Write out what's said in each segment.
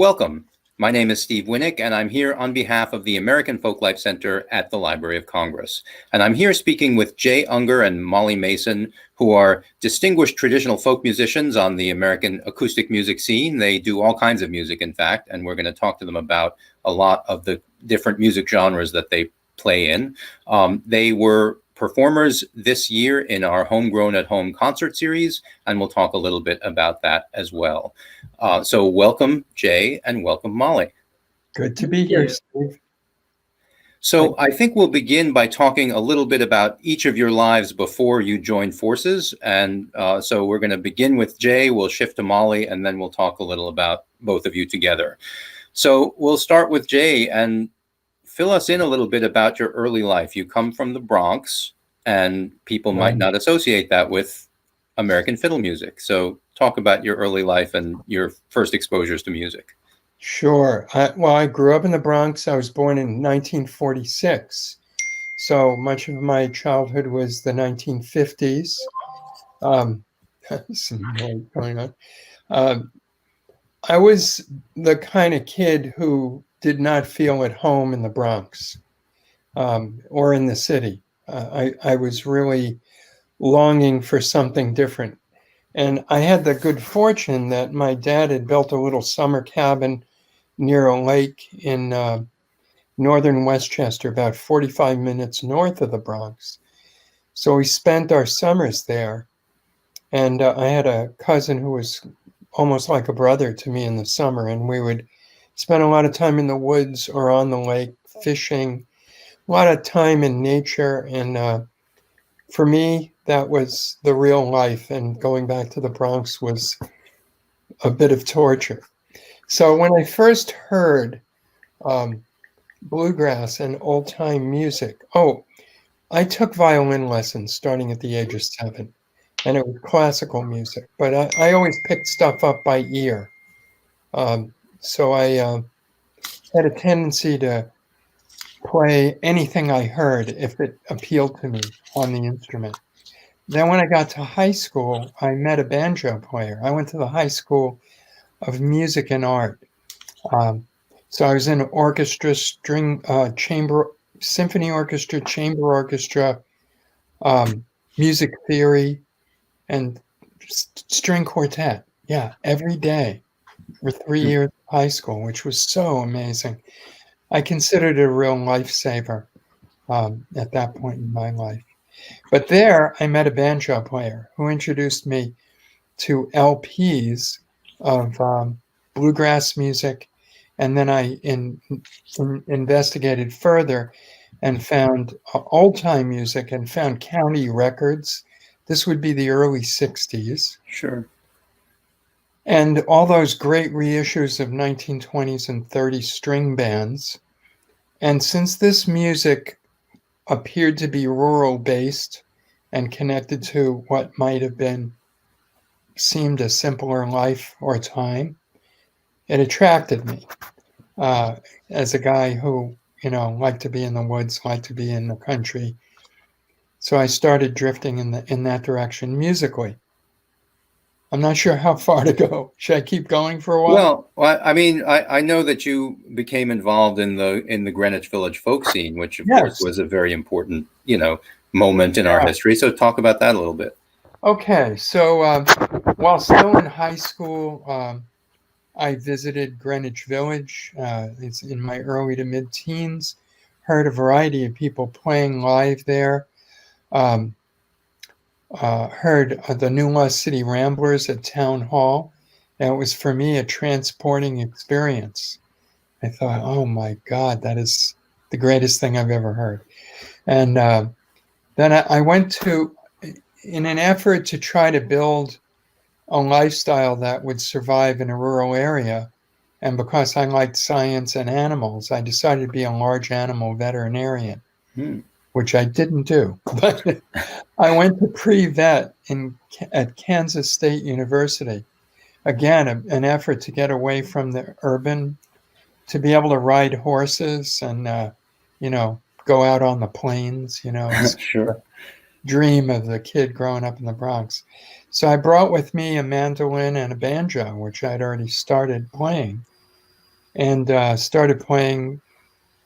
Welcome. My name is Steve Winnick, and I'm here on behalf of the American Folklife Center at the Library of Congress. And I'm here speaking with Jay Unger and Molly Mason, who are distinguished traditional folk musicians on the American acoustic music scene. They do all kinds of music, in fact, and we're going to talk to them about a lot of the different music genres that they play in. They were performers this year in our Homegrown at Home concert series, and we'll talk a little bit about that as well. So welcome, Jay, and welcome, Molly. Good to be here, Steve. So I think we'll begin by talking a little bit about each of your lives before you joined forces. And so we're going to begin with Jay, we'll shift to Molly, and then we'll talk a little about both of you together. So we'll start with Jay and fill us in a little bit about your early life. You come from the Bronx, and people might not associate that with American fiddle music. So talk about your early life and your first exposures to music. Sure. I grew up in the Bronx. I was born in 1946. So much of my childhood was the 1950s. Some noise going on. I was the kind of kid who did not feel at home in the Bronx or in the city. I was really longing for something different. And I had the good fortune that my dad had built a little summer cabin near a lake in northern Westchester, about 45 minutes north of the Bronx. So we spent our summers there. And I had a cousin who was almost like a brother to me in the summer. And we would spend a lot of time in the woods or on the lake fishing, a lot of time in nature. And for me, that was the real life. And going back to the Bronx was a bit of torture. So when I first heard bluegrass and old-time music, I took violin lessons starting at the age of 7. And it was classical music. But I always picked stuff up by ear. So I had a tendency to play anything I heard if it appealed to me on the instrument. Then when I got to high school, I met a banjo player. I went to the High School of Music and Art. So I was in orchestra, chamber, symphony orchestra, chamber orchestra, music theory, and string quartet. Yeah, every day for 3 years of high school, which was so amazing. I considered it a real lifesaver at that point in my life. But there I met a banjo player who introduced me to LPs of bluegrass music. And then I investigated further and found old-time music and found county records. This would be the early 60s. Sure. And all those great reissues of 1920s and 30s string bands. And since this music appeared to be rural-based and connected to what might have seemed a simpler life or time, it attracted me as a guy who, liked to be in the woods, liked to be in the country. So I started drifting in that direction musically. I'm not sure how far to go. Should I keep going for a while? Well, I mean, I know that you became involved in the Greenwich Village folk scene, which of course was a very important, moment in our history. So talk about that a little bit. Okay, so while still in high school, I visited Greenwich Village. It's in my early to mid-teens. Heard a variety of people playing live there. Heard the New Lost City Ramblers at Town Hall. And it was, for me, a transporting experience. I thought, oh my God, that is the greatest thing I've ever heard. And then I went to, in an effort to try to build a lifestyle that would survive in a rural area, and because I liked science and animals, I decided to be a large animal veterinarian. Which I didn't do. But I went to pre-vet at Kansas State University. Again, an effort to get away from the urban, to be able to ride horses and, go out on the plains, Sure. Dream of the kid growing up in the Bronx. So I brought with me a mandolin and a banjo, which I'd already started playing. and started playing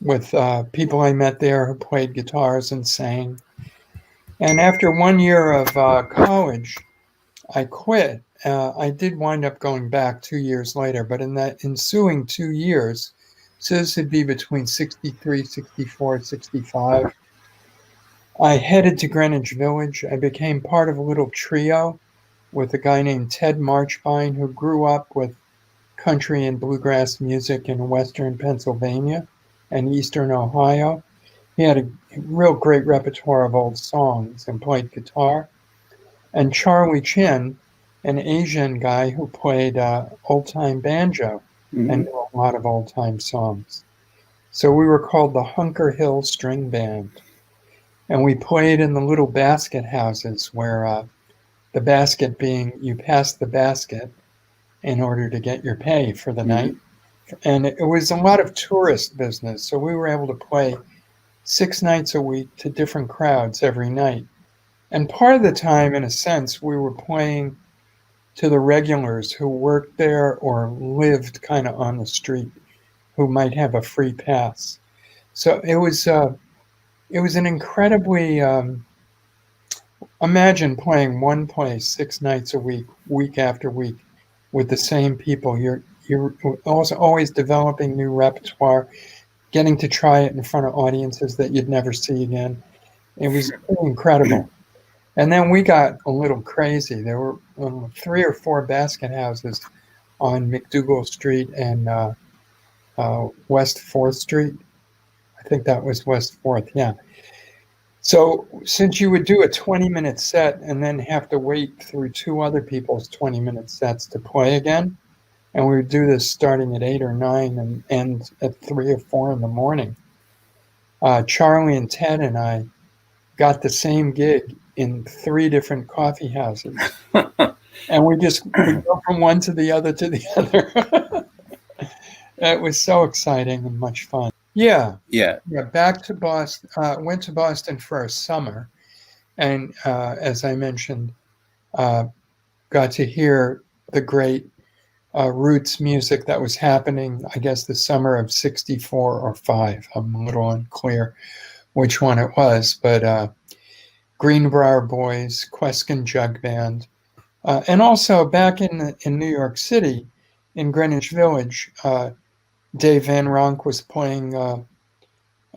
with people I met there who played guitars and sang. And after 1 year of college, I quit. I did wind up going back 2 years later, but in that ensuing 2 years, so this would be between 63, 64, 65, I headed to Greenwich Village. I became part of a little trio with a guy named Ted Marchbine, who grew up with country and bluegrass music in western Pennsylvania and eastern Ohio. He had a real great repertoire of old songs and played guitar. And Charlie Chin, an Asian guy who played old time banjo and Mhm. knew a lot of old time songs. So we were called the Hunker Hill String Band. And we played in the little basket houses where the basket being you pass the basket in order to get your pay for the night. Mhm. And it was a lot of tourist business. So we were able to play 6 nights a week to different crowds every night. And part of the time, in a sense, we were playing to the regulars who worked there or lived kind of on the street, who might have a free pass. So it was an incredibly imagine playing one place 6 nights a week, week after week, with the same people. You're also always developing new repertoire, getting to try it in front of audiences that you'd never see again. It was incredible. And then we got a little crazy. There were 3 or 4 basket houses on McDougal Street and West 4th Street. I think that was West 4th, yeah. So since you would do a 20-minute set and then have to wait through 2 other people's 20-minute sets to play again, and we would do this starting at 8 or 9 and end at 3 or 4 in the morning, Charlie and Ted and I got the same gig in 3 different coffee houses. And we go from one to the other to the other. It was so exciting and much fun. Yeah, Yeah. yeah. Back to Boston. Went to Boston for a summer, and as I mentioned, uh, got to hear the great roots music that was happening. I guess the summer of '64 or '5. I'm a little unclear which one it was, but Greenbrier Boys, Queskin Jug Band, and also back in New York City, in Greenwich Village, Dave Van Ronk was playing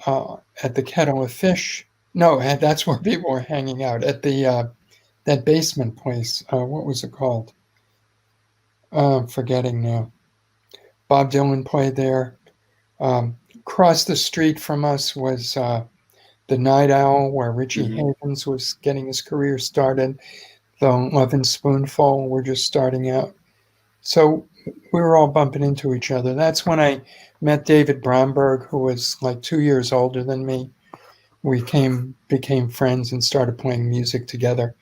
at the Kettle of Fish. No, that's where people were hanging out at the that basement place. What was it called? I'm forgetting now. Bob Dylan played there. Across the street from us was the Night Owl, where Richie Mhm. Havens was getting his career started. The Lovin' Spoonful were just starting out. So we were all bumping into each other. That's when I met David Bromberg, who was like 2 years older than me. We became friends and started playing music together.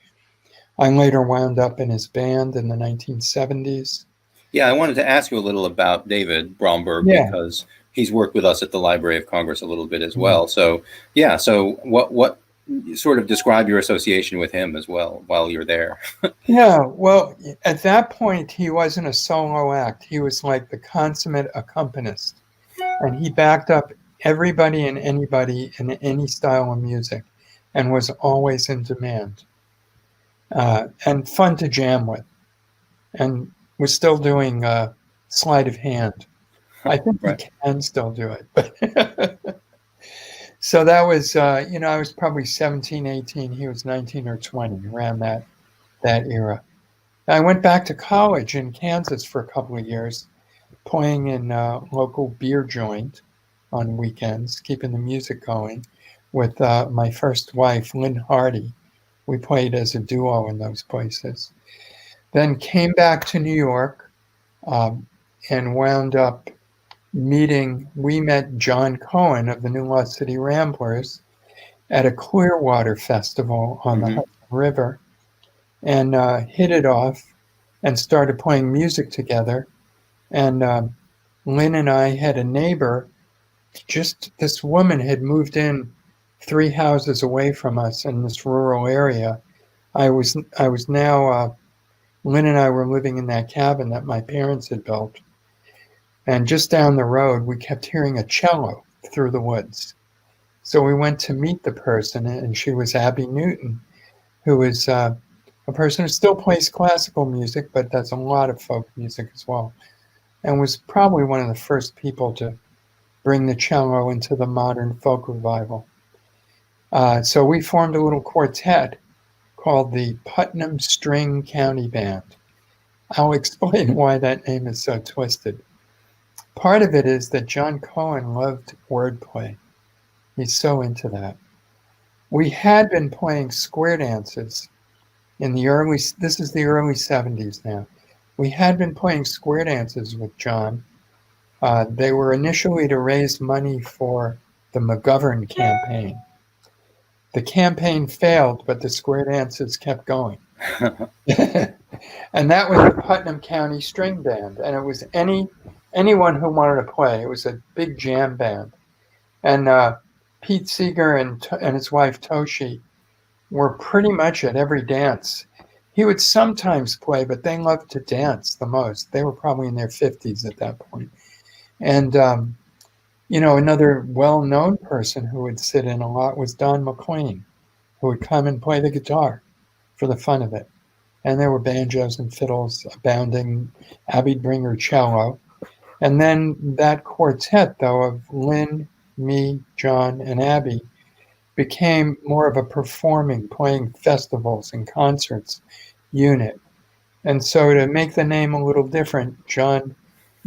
I later wound up in his band in the 1970s. Yeah, I wanted to ask you a little about David Bromberg Yeah. because he's worked with us at the Library of Congress a little bit as Mhm. well. So, yeah, so what sort of describe your association with him as well while you're there? Yeah, well, at that point, he wasn't a solo act. He was like the consummate accompanist, and he backed up everybody and anybody in any style of music and was always in demand and fun to jam with. And was still doing sleight of hand. I think he Right. can still do it. But so that was, I was probably 17, 18. He was 19 or 20, around that era. I went back to college in Kansas for a couple of years, playing in a local beer joint on weekends, keeping the music going with my first wife, Lynn Hardy. We played as a duo in those places. Then came back to New York um, and wound up we met John Cohen of the New Lost City Ramblers at a Clearwater festival on the Hmm. Hudson River and hit it off and started playing music together. And Lynn and I had a neighbor, just this woman had moved in 3 houses away from us in this rural area. I was now, Lynn and I were living in that cabin that my parents had built. And just down the road, we kept hearing a cello through the woods. So we went to meet the person, and she was Abby Newton, who is a person who still plays classical music, but does a lot of folk music as well, and was probably one of the first people to bring the cello into the modern folk revival. So we formed a little quartet called the Putnam String County Band. I'll explain why that name is so twisted. Part of it is that John Cohen loved wordplay. He's so into that. We had been playing square dances in the this is the early 70s now. We had been playing square dances with John. They were initially to raise money for the McGovern campaign. The campaign failed, but the square dances kept going. And that was the Putnam County String Band. And it was anyone who wanted to play. It was a big jam band. And Pete Seeger and his wife Toshi were pretty much at every dance. He would sometimes play, but they loved to dance the most. They were probably in their 50s at that point. And, another well-known person who would sit in a lot was Don McLean, who would come and play the guitar for the fun of it. And there were banjos and fiddles abounding. Abby'd bring her cello. And then that quartet, though, of Lynn, me, John, and Abby became more of a performing, playing festivals and concerts unit. And so to make the name a little different, John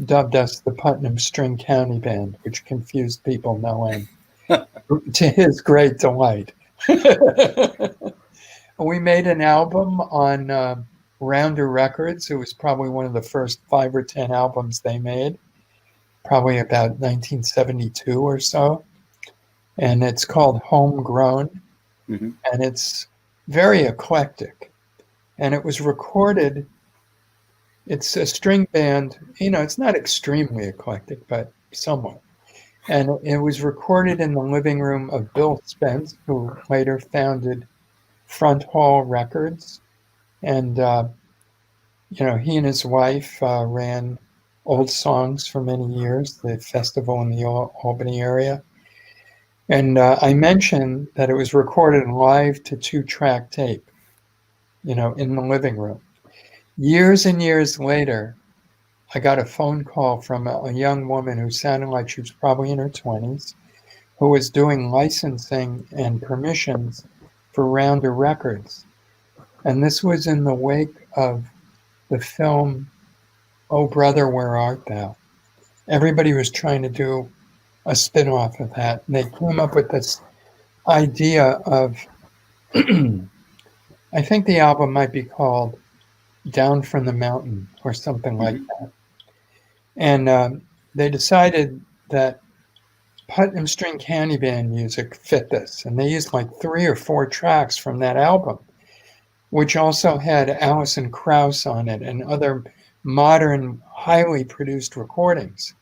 dubbed us the Putnam String County Band, which confused people no end, to his great delight. We made an album on Rounder Records. It was probably one of the first 5 or 10 albums they made, probably about 1972 or so. And it's called Homegrown, and it's very eclectic. And it was recorded, it's a string band, it's not extremely eclectic, but somewhat. And it was recorded in the living room of Bill Spence, who later founded Front Hall Records. And, he and his wife ran Old Songs for many years, the festival in the Albany area. And I mentioned that it was recorded live to 2-track tape, in the living room. Years and years later, I got a phone call from a young woman who sounded like she was probably in her 20s, who was doing licensing and permissions for Rounder Records. And this was in the wake of the film, Oh Brother, Where Art Thou? Everybody was trying to do a spin-off of that. And they came up with this idea of, I think the album might be called Down from the Mountain or something like that. And they decided that Putnam String County Band music fit this. And they used like 3 or 4 tracks from that album, which also had Alison Krauss on it and other modern, highly produced recordings.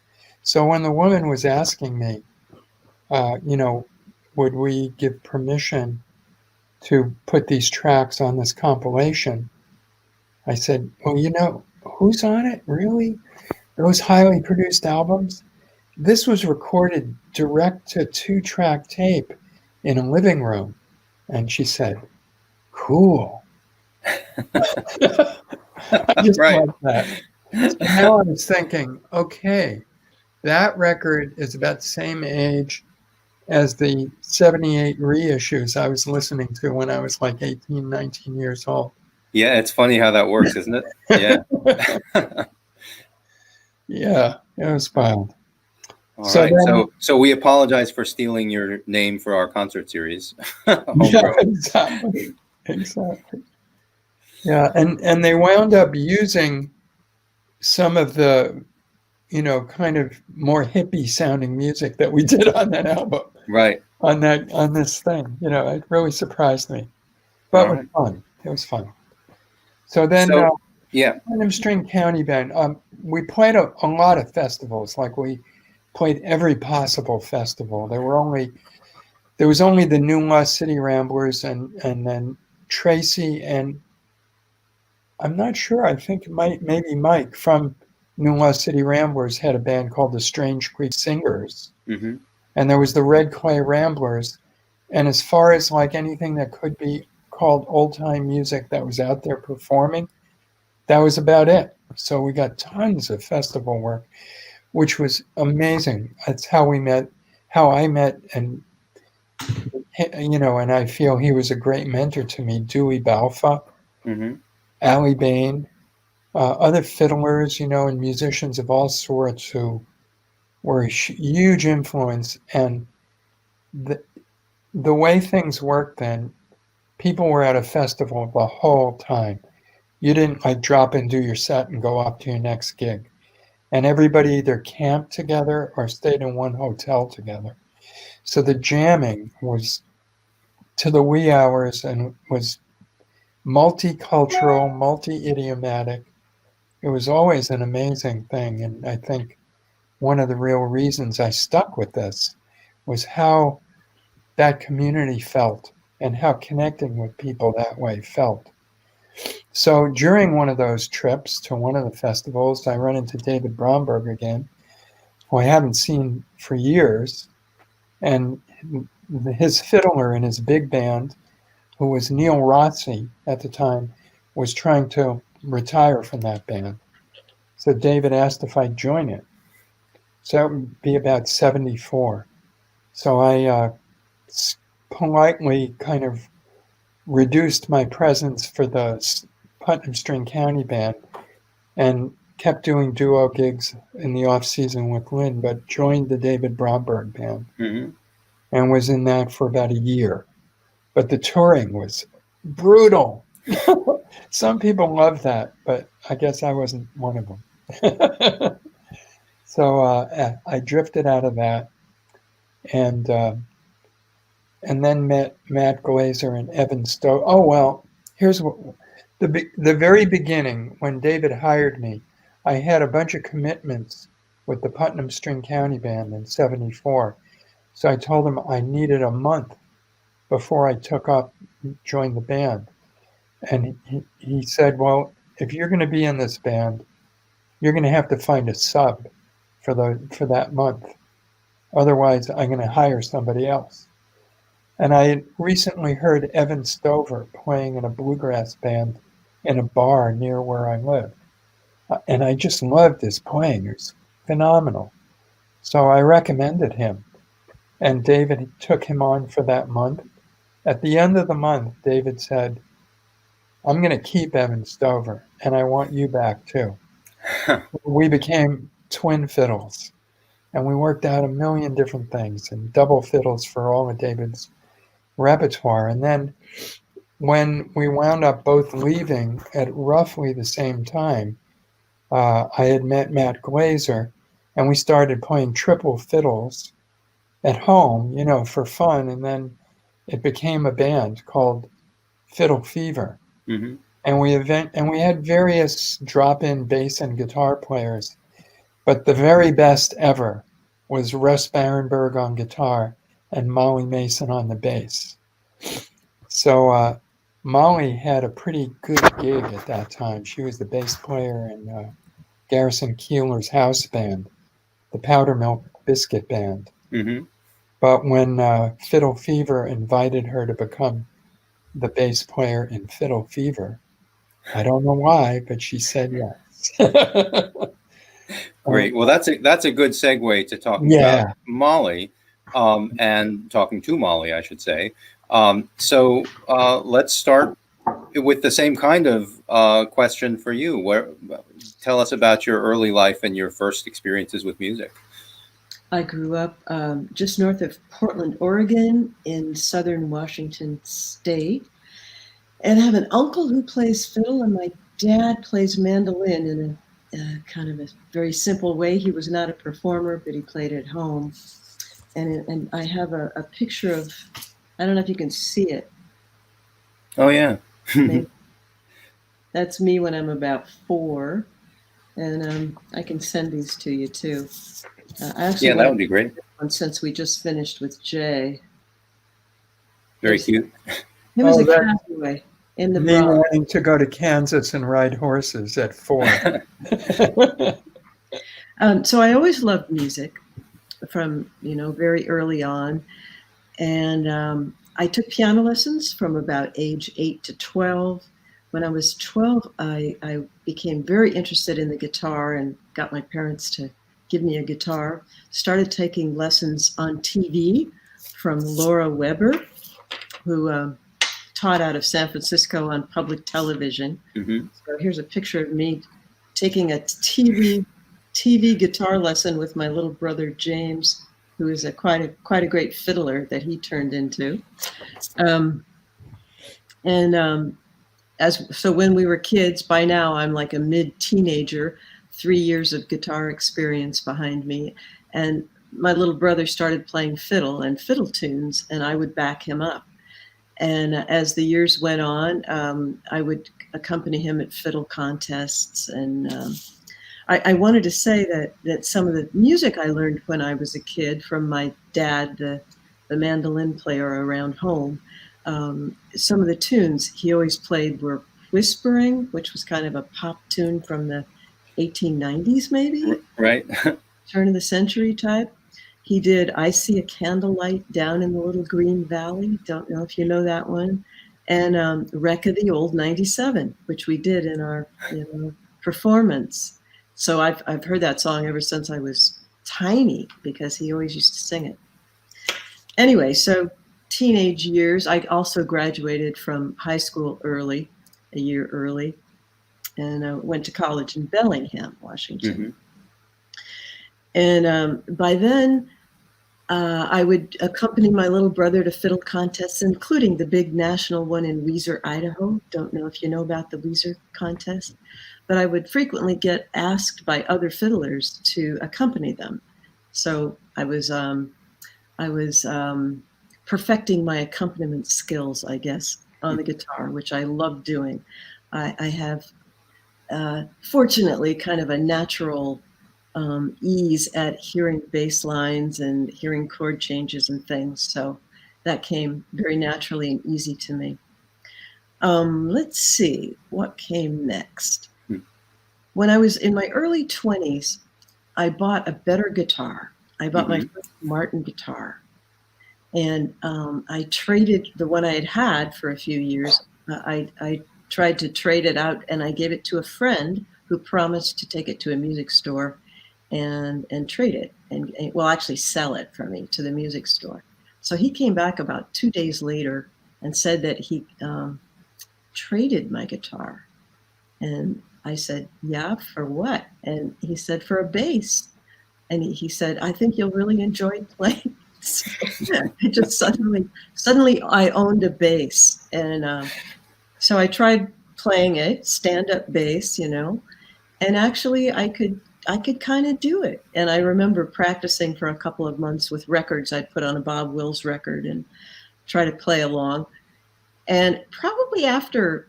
So when the woman was asking me, would we give permission to put these tracks on this compilation, I said, well, who's on it, really? Those highly produced albums? This was recorded direct to 2-track tape in a living room. And she said, cool. I just like that. So now I was thinking, okay, that record is about the same age as the 78 reissues I was listening to when I was like 18, 19 years old. Yeah, it's funny how that works, isn't it? Yeah. Yeah, it was wild. All right. So we apologize for stealing your name for our concert series. Yeah, exactly. Yeah, and they wound up using some of the, kind of more hippie sounding music that we did on that album. Right. On this thing. It really surprised me. But it was fun. It was fun. So then Putnam String County Band, we played a lot of festivals. Like we played every possible festival. There was only the New Lost City Ramblers and then Tracy and I'm not sure. I think maybe Mike from New Lost City Ramblers had a band called the Strange Creek Singers, Hmm. and there was the Red Clay Ramblers. And as far as like anything that could be called old time music that was out there performing, that was about it. So we got tons of festival work, which was amazing. That's how I met, and and I feel he was a great mentor to me. Dewey Balfa, Hmm. Allie Bain, other fiddlers, and musicians of all sorts who were a huge influence. And the the way things worked then, people were at a festival the whole time. You didn't like drop and do your set and go off to your next gig. And everybody either camped together or stayed in one hotel together. So the jamming was to the wee hours and was multicultural, multi-idiomatic. It was always an amazing thing. And I think one of the real reasons I stuck with this was how that community felt and how connecting with people that way felt. So during one of those trips to one of the festivals, I run into David Bromberg again, who I haven't seen for years. And his fiddler in his big band, who was Neil Rossi at the time, was trying to retire from that band. So David asked if I'd join it. So that would be about 74. So I politely kind of reduced my presence for the Putnam String County Band and kept doing duo gigs in the off season with Lynn, but joined the David Bromberg Band Hmm. and was in that for about a year. But the touring was brutal. Some people love that, but I guess I wasn't one of them. So I drifted out of that, and then met Matt Glazer and Evan Stowe. Oh well, here's what the very beginning when David hired me. I had a bunch of commitments with the Putnam String County Band in '74, so I told him I needed a month before I joined the band, and he said, "Well, if you're going to be in this band, you're going to have to find a sub for that month. Otherwise, I'm going to hire somebody else." And I had recently heard Evan Stover playing in a bluegrass band in a bar near where I lived. And I just loved his playing. It was phenomenal. So I recommended him. And David took him on for that month. At the end of the month, David said, "I'm going to keep Evan Stover, and I want you back too." We became twin fiddles. And we worked out a million different things and double fiddles for all of David's repertoire. And then when we wound up both leaving at roughly the same time, I had met Matt Glazer, and we started playing triple fiddles at home, for fun. And then it became a band called Fiddle Fever. Hmm. And we had various drop-in bass and guitar players, but the very best ever was Russ Barenberg on guitar and Molly Mason on the bass. So Molly had a pretty good gig at that time. She was the bass player in Garrison Keillor's house band, the Powder Milk Biscuit Band. Hmm. But when Fiddle Fever invited her to become the bass player in Fiddle Fever, I don't know why, but she said yes. Great. Well, that's a good segue to talking about Yeah. Molly, and talking to Molly, I should say. So let's start with the same kind of question for you. Tell us about your early life and your first experiences with music. I grew up just north of Portland, Oregon, in southern Washington State. And I have an uncle who plays fiddle, and my dad plays mandolin in a kind of a very simple way. He was not a performer, but he played at home. And I have a picture of, I don't know if you can see it. Oh, yeah. That's me when I'm about 4. And I can send these to you, too. Yeah, that would be great. Since we just finished with Jay. Very cute. He was a cowboy in the Me wanting to go to Kansas and ride horses at 4. So I always loved music from, very early on. And I took piano lessons from about age 8 to 12. When I was 12, I became very interested in the guitar and got my parents to give me a guitar. Started taking lessons on TV from Laura Weber, who taught out of San Francisco on public television. Hmm. So here's a picture of me taking a TV guitar lesson with my little brother James, who is quite a great fiddler that he turned into. So when we were kids, by now I'm like a mid-teenager, 3 years of guitar experience behind me, and my little brother started playing fiddle and fiddle tunes, and I would back him up. And as the years went on, I would accompany him at fiddle contests. And I wanted to say that some of the music I learned when I was a kid from my dad, the mandolin player around home, some of the tunes he always played were Whispering, which was kind of a pop tune from the 1890s, maybe? Right. Turn of the century type. He did I See a Candlelight Down in the Little Green Valley. Don't know if you know that one. And Wreck of the Old 97, which we did in our performance. So I've heard that song ever since I was tiny because he always used to sing it. Anyway, so teenage years, I also graduated from high school early, a year early, and went to college in Bellingham, Washington. Mm-hmm. And by then, I would accompany my little brother to fiddle contests, including the big national one in Weiser, Idaho. Don't know if you know about the Weiser contest, but I would frequently get asked by other fiddlers to accompany them. So I was perfecting my accompaniment skills, I guess, on the guitar, which I love doing. I have, fortunately, kind of a natural ease at hearing bass lines and hearing chord changes and things. So that came very naturally and easy to me. Let's see what came next. When I was in my early 20s, I bought a better guitar. I bought my first Martin guitar. And I traded the one I had for a few years. I tried to trade it out, and I gave it to a friend who promised to take it to a music store and trade it, and actually sell it for me to the music store. So he came back about 2 days later and said that he traded my guitar. And I said, yeah, for what? And he said, for a bass. And he said, I think you'll really enjoy playing. So I just suddenly I owned a bass. And so I tried playing it, stand-up bass, and actually I could kind of do it. And I remember practicing for a couple of months with records. I'd put on a Bob Wills record and try to play along. And probably after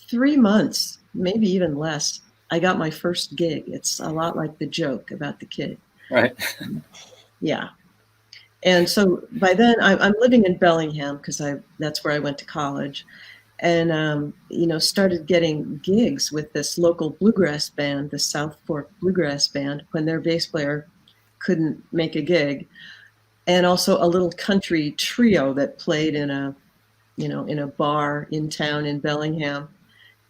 3 months, maybe even less, I got my first gig. It's a lot like the joke about the kid. Right. Yeah. And so by then I'm living in Bellingham because that's where I went to college. And, started getting gigs with this local bluegrass band, the South Fork Bluegrass Band, when their bass player couldn't make a gig. And also a little country trio that played in a bar in town in Bellingham.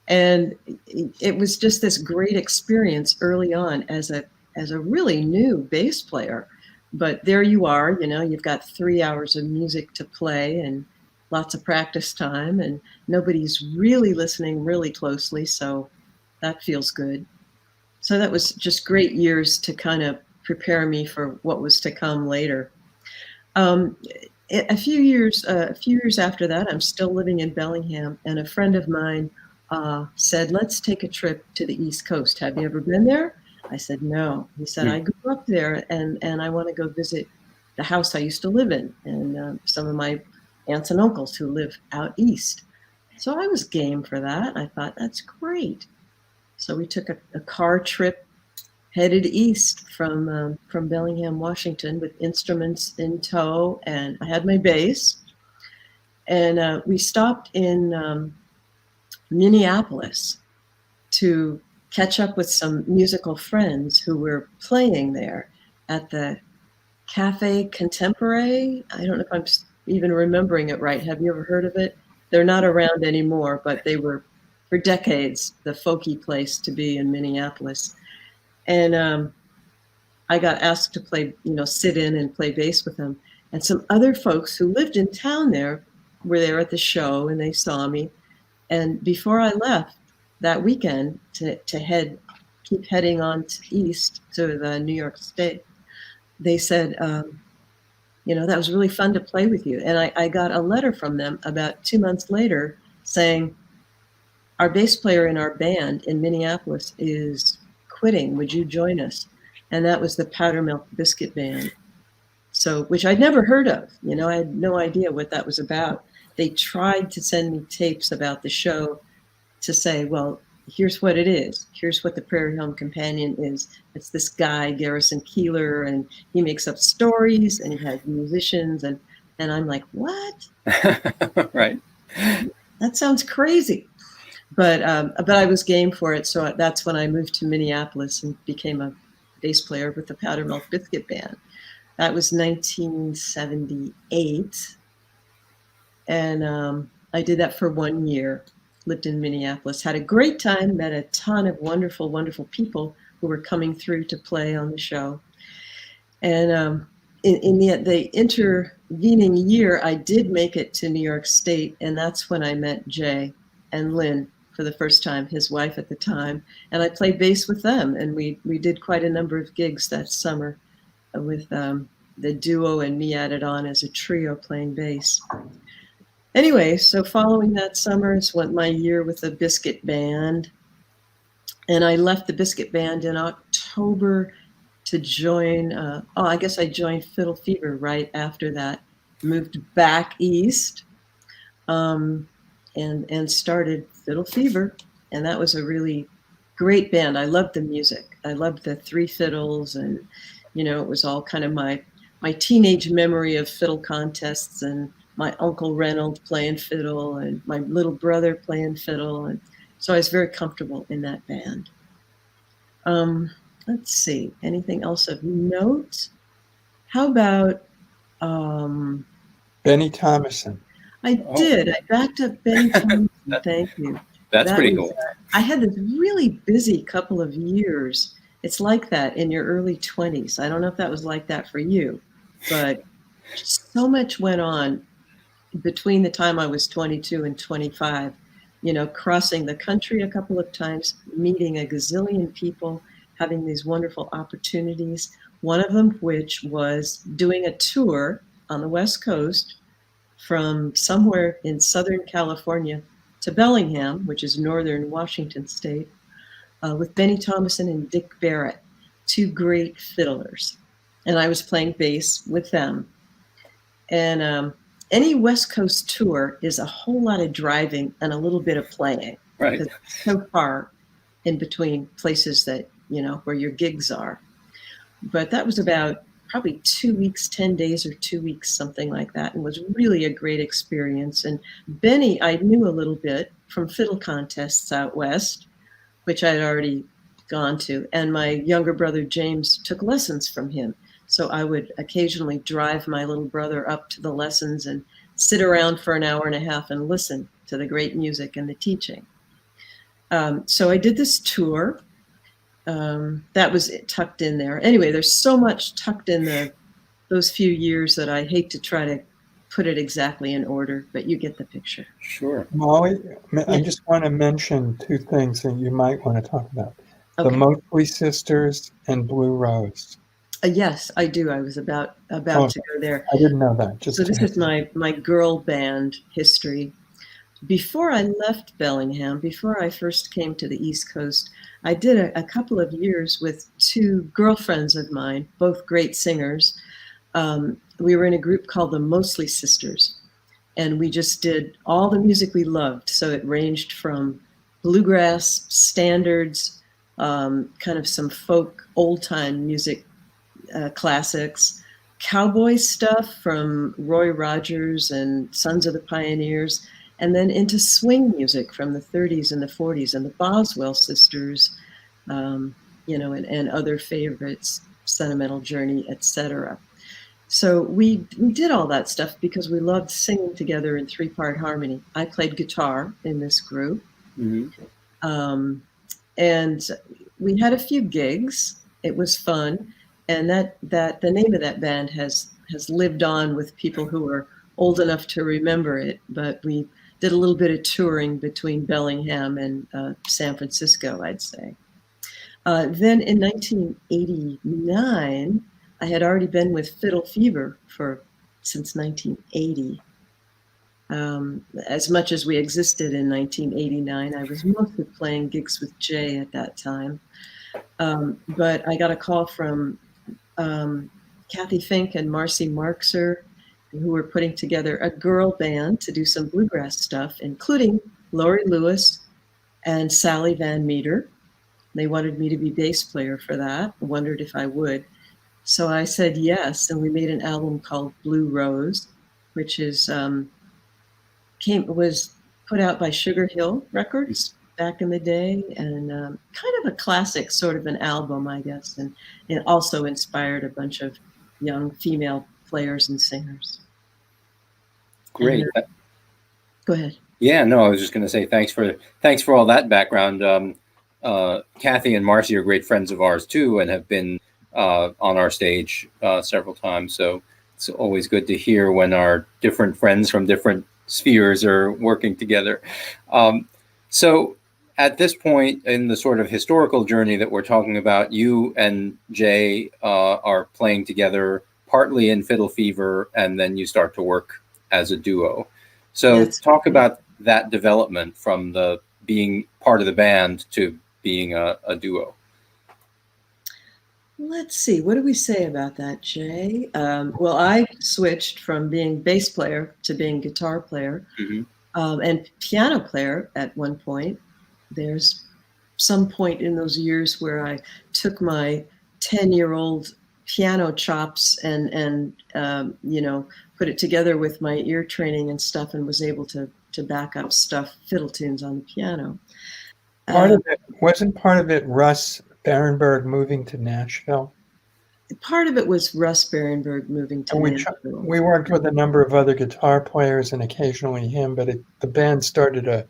And it was just this great experience early on as a really new bass player. But there you are, you've got 3 hours of music to play and lots of practice time, and nobody's really listening really closely, so that feels good. So that was just great years to kind of prepare me for what was to come later. A few years after that, I'm still living in Bellingham, and a friend of mine said, let's take a trip to the East Coast. Have you ever been there? I said, no. He said, I grew up there, and I want to go visit the house I used to live in, and some of my aunts and uncles who live out east. So I was game for that. I thought, that's great. So we took a car trip, headed east from Bellingham, Washington, with instruments in tow, and I had my bass. And we stopped in Minneapolis to catch up with some musical friends who were playing there at the Cafe Contemporary. I don't know if I'm even remembering it right. Have you ever heard of it? They're not around anymore, but they were for decades the folky place to be in Minneapolis. And I got asked to play, sit in and play bass with them. And some other folks who lived in town there were there at the show, and they saw me. And before I left that weekend to keep heading on east to the New York State, they said, that was really fun to play with you. And I got a letter from them about 2 months later saying, our bass player in our band in Minneapolis is quitting. Would you join us? And that was the Powdermilk Biscuit Band. So, which I'd never heard of. I had no idea what that was about. They tried to send me tapes about the show to say, well, here's what it is. Here's what the Prairie Home Companion is. It's this guy, Garrison Keillor, and he makes up stories, and he has musicians, and I'm like, what? Right. That sounds crazy. But I was game for it, so that's when I moved to Minneapolis and became a bass player with the Powdermilk Biscuit Band. That was 1978, and I did that for 1 year. Lived in Minneapolis, had a great time, met a ton of wonderful, wonderful people who were coming through to play on the show. And in the intervening year, I did make it to New York State, and that's when I met Jay and Lynn for the first time, his wife at the time. And I played bass with them, and we did quite a number of gigs that summer with the duo and me added on as a trio playing bass. Anyway, so following that summer is what my year with the Biscuit Band. And I left the Biscuit Band in October to join, I guess I joined Fiddle Fever right after that. Moved back east and started Fiddle Fever. And that was a really great band. I loved the music. I loved the three fiddles, and, it was all kind of my teenage memory of fiddle contests, and my Uncle Reynold playing fiddle and my little brother playing fiddle. And so I was very comfortable in that band. Let's see, anything else of note? How about... Benny Thomason. I did. I backed up Benny Thomason. Thank you. That's pretty cool. I had this really busy couple of years. It's like that in your early 20s. I don't know if that was like that for you, but so much went on between the time I was 22 and 25, crossing the country a couple of times, meeting a gazillion people, having these wonderful opportunities. One of them, which was doing a tour on the West Coast from somewhere in Southern California to Bellingham, which is northern Washington state, with Benny Thomason and Dick Barrett, two great fiddlers. And I was playing bass with them. And any West Coast tour is a whole lot of driving and a little bit of playing. Right. Because it's so far in between places that, where your gigs are. But that was about probably 2 weeks, 10 days or 2 weeks, something like that, and was really a great experience. And Benny, I knew a little bit from fiddle contests out west, which I'd already gone to. And my younger brother, James, took lessons from him. So I would occasionally drive my little brother up to the lessons and sit around for an hour and a half and listen to the great music and the teaching. So I did this tour. That was tucked in there. Anyway, there's so much tucked in those few years that I hate to try to put it exactly in order, but you get the picture. Sure. Molly, I just want to mention two things that you might want to talk about. Okay. The Mosley Sisters and Blue Rose. Yes, I do. I was about to go there. I didn't know that. So this is my girl band history. Before I left Bellingham, before I first came to the East Coast, I did a couple of years with two girlfriends of mine, both great singers. We were in a group called the Mosley Sisters, and we just did all the music we loved. So it ranged from bluegrass standards, kind of some folk, old-time music classics, cowboy stuff from Roy Rogers and Sons of the Pioneers, and then into swing music from the 30s and the 40s. And the Boswell sisters and other favorites, Sentimental Journey, etc. So we did all that stuff because we loved singing together in three-part harmony. I played guitar in this group, Hmm. and we had a few gigs. It was fun, and that the name of that band has lived on with people who are old enough to remember it. But we did a little bit of touring between Bellingham and San Francisco, I'd say. Then in 1989, I had already been with Fiddle Fever since 1980. As much as we existed in 1989, I was mostly playing gigs with Jay at that time. But I got a call from Kathy Fink and Marcy Markser, who were putting together a girl band to do some bluegrass stuff, including Laurie Lewis and Sally Van Meter. They wanted me to be bass player for that. I wondered if I would. So I said yes, and we made an album called Blue Rose, which was put out by Sugar Hill Records back in the day, and kind of a classic sort of an album, I guess, and it also inspired a bunch of young female players and singers. Great. And, go ahead. Yeah, no, I was just going to say thanks for all that background. Kathy and Marcy are great friends of ours too, and have been on our stage several times. So it's always good to hear when our different friends from different spheres are working together. So at this point in the sort of historical journey that we're talking about, you and Jay are playing together partly in Fiddle Fever, and then you start to work as a duo. So talk about that development from the being part of the band to being a duo. Let's see. What do we say about that, Jay? Well, I switched from being bass player to being guitar player, and piano player at one point. There's some point in those years where I took my 10-year-old piano chops and put it together with my ear training and stuff, and was able to back up fiddle tunes on the piano. Wasn't part of it Russ Barenberg moving to Nashville? Part of it was Russ Barenberg moving to Nashville. We worked with a number of other guitar players and occasionally him, but the band started to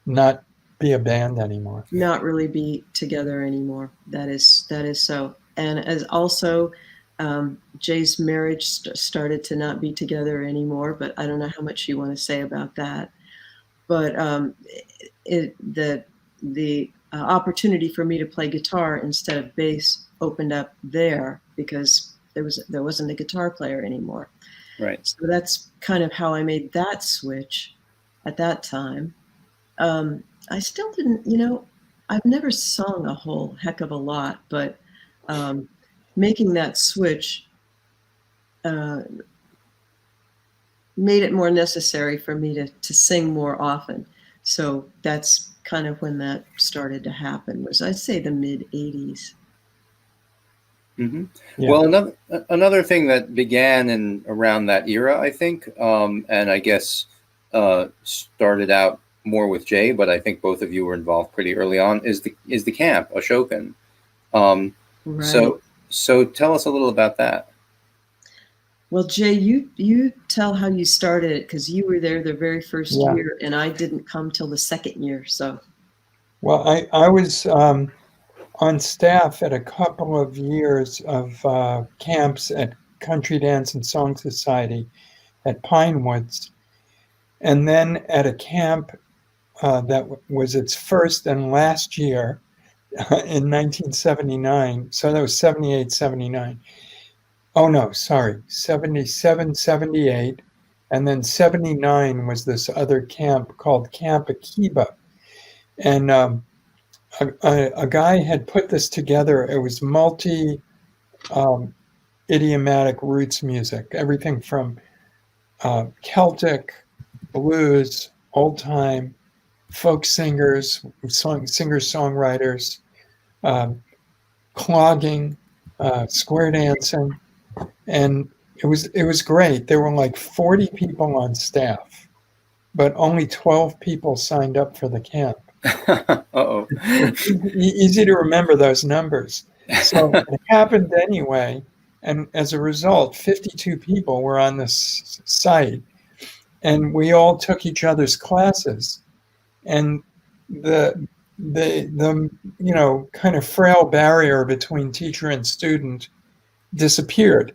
not be a band anymore. Not really be together anymore. That is so. And as also, Jay's marriage started to not be together anymore, but I don't know how much you want to say about that. But the opportunity for me to play guitar instead of bass opened up there because there wasn't a guitar player anymore. Right. So that's kind of how I made that switch at that time. I still didn't, I've never sung a whole heck of a lot, but making that switch made it more necessary for me to sing more often. So that's kind of when that started to happen, was I'd say the mid 80s. Mm-hmm. Yeah. Well, another thing that began in around that era, I think, and I guess started out more with Jay, but I think both of you were involved pretty early on, is the camp, Ashokan. Right. So tell us a little about that. Well, Jay, you tell how you started it, because you were there the very first year, and I didn't come till the second year. So, well, I was on staff at a couple of years of camps at Country Dance and Song Society at Pinewoods, and then at a camp that was its first and last year in 1979. So that was 78, 79. Oh, no, sorry, 77, 78. And then 79 was this other camp called Camp Akiba. And a guy had put this together. It was idiomatic roots music, everything from Celtic, blues, old time, folk singers, singer-songwriters, clogging, square dancing. And it was great. There were like 40 people on staff, but only 12 people signed up for the camp. Uh-oh. Easy to remember those numbers. So it happened anyway. And as a result, 52 people were on this site, and we all took each other's classes. And the kind of frail barrier between teacher and student disappeared.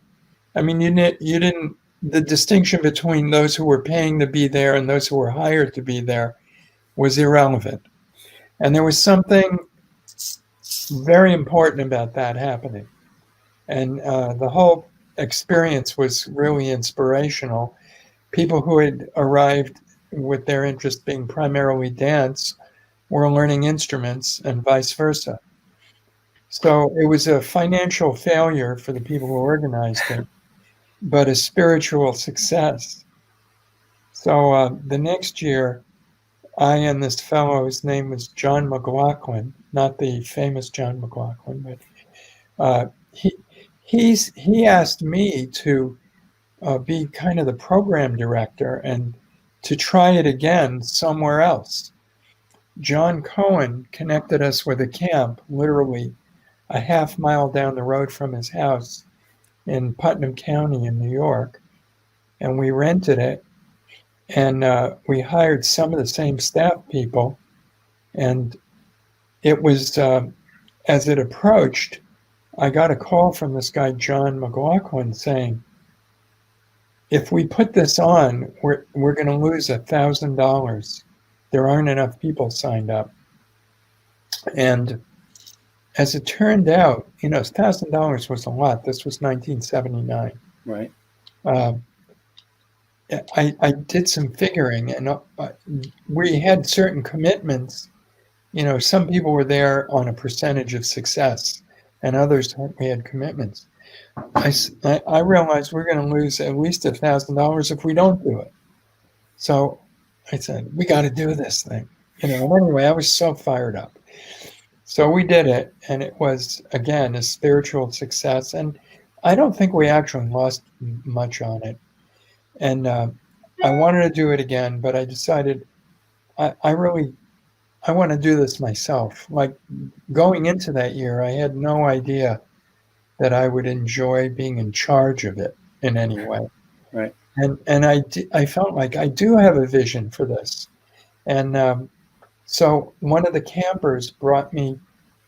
I mean, you didn't the distinction between those who were paying to be there and those who were hired to be there was irrelevant. And there was something very important about that happening. And the whole experience was really inspirational. People who had arrived with their interest being primarily dance were learning instruments and vice versa. So it was a financial failure for the people who organized it, but a spiritual success. So the next year, I and this fellow, his name was John McLaughlin, not the famous John McLaughlin, but he asked me to be kind of the program director and to try it again somewhere else. John Cohen connected us with a camp, literally a half mile down the road from his house in Putnam County in New York, and we rented it, and we hired some of the same staff people, and it was as it approached, I got a call from this guy John McLaughlin saying, if we put this on, we're going to lose $1,000. There aren't enough people signed up. And as it turned out, $1,000 was a lot. This was 1979. Right. I did some figuring, and we had certain commitments. Some people were there on a percentage of success, and others we had commitments. I realized we're going to lose at least $1,000 if we don't do it. So I said, we got to do this thing. Anyway, I was so fired up. So we did it, and it was, again, a spiritual success. And I don't think we actually lost much on it. And I wanted to do it again, but I decided I want to do this myself. Like going into that year, I had no idea that I would enjoy being in charge of it in any way. Right. And I felt like I do have a vision for this. And so one of the campers brought me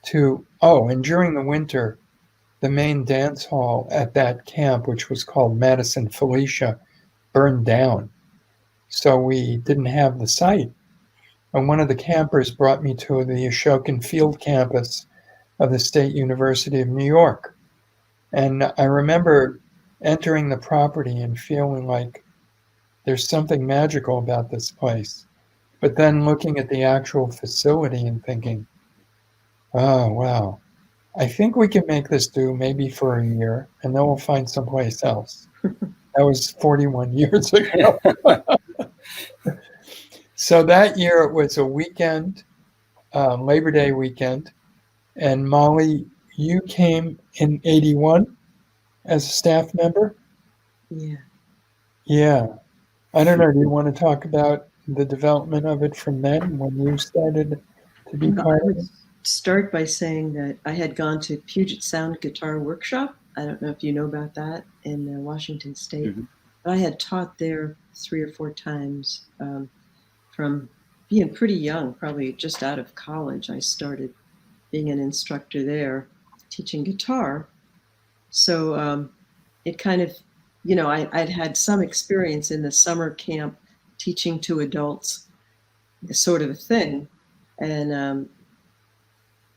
to, and during the winter, the main dance hall at that camp, which was called Madison Felicia, burned down. So we didn't have the site. And one of the campers brought me to the Ashokan Field campus of the State University of New York. And I remember entering the property and feeling like there's something magical about this place. But then looking at the actual facility and thinking, oh, wow, I think we can make this do maybe for a year, and then we'll find someplace else. That was 41 years ago. So that year it was a weekend, Labor Day weekend. And Molly, you came in 81 as a staff member? Yeah. Yeah. I don't know. Do you want to talk about the development of it from then when you started to be part of it? Start by saying that I had gone to Puget Sound Guitar Workshop. I don't know if you know about that in Washington State. Mm-hmm. But I had taught there 3 or 4 times from being pretty young, probably just out of college. I started being an instructor there, teaching guitar. So it kind of, I'd had some experience in the summer camp teaching to adults, sort of a thing. And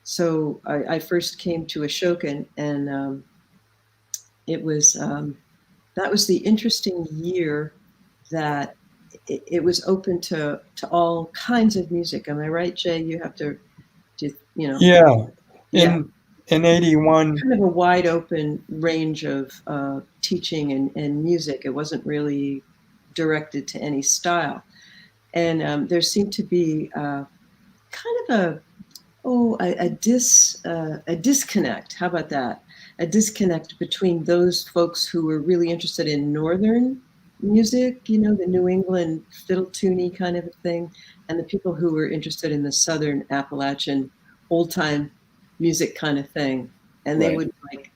so I first came to Ashokan, and it was, that was the interesting year that it was open to all kinds of music. Am I right, Jay? You have to, Yeah. In 81. Kind of a wide open range of teaching and music. It wasn't really directed to any style. And there seemed to be kind of a disconnect. How about that? A disconnect between those folks who were really interested in Northern music, you know, the New England fiddle tuney kind of a thing, and the people who were interested in the Southern Appalachian old time music kind of thing. And they Right. would like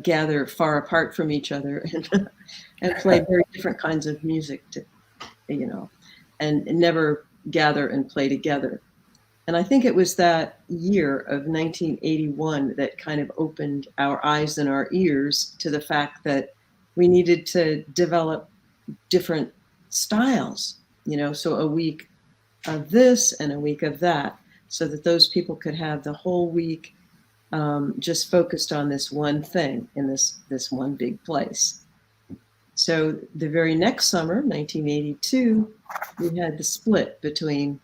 gather far apart from each other and play very different kinds of music, you know, and never gather and play together. And I think it was that year of 1981 that kind of opened our eyes and our ears to the fact that we needed to develop different styles, you know, so a week of this and a week of that, so that those people could have the whole week just focused on this one thing in this one big place. So the very next summer, 1982, we had the split between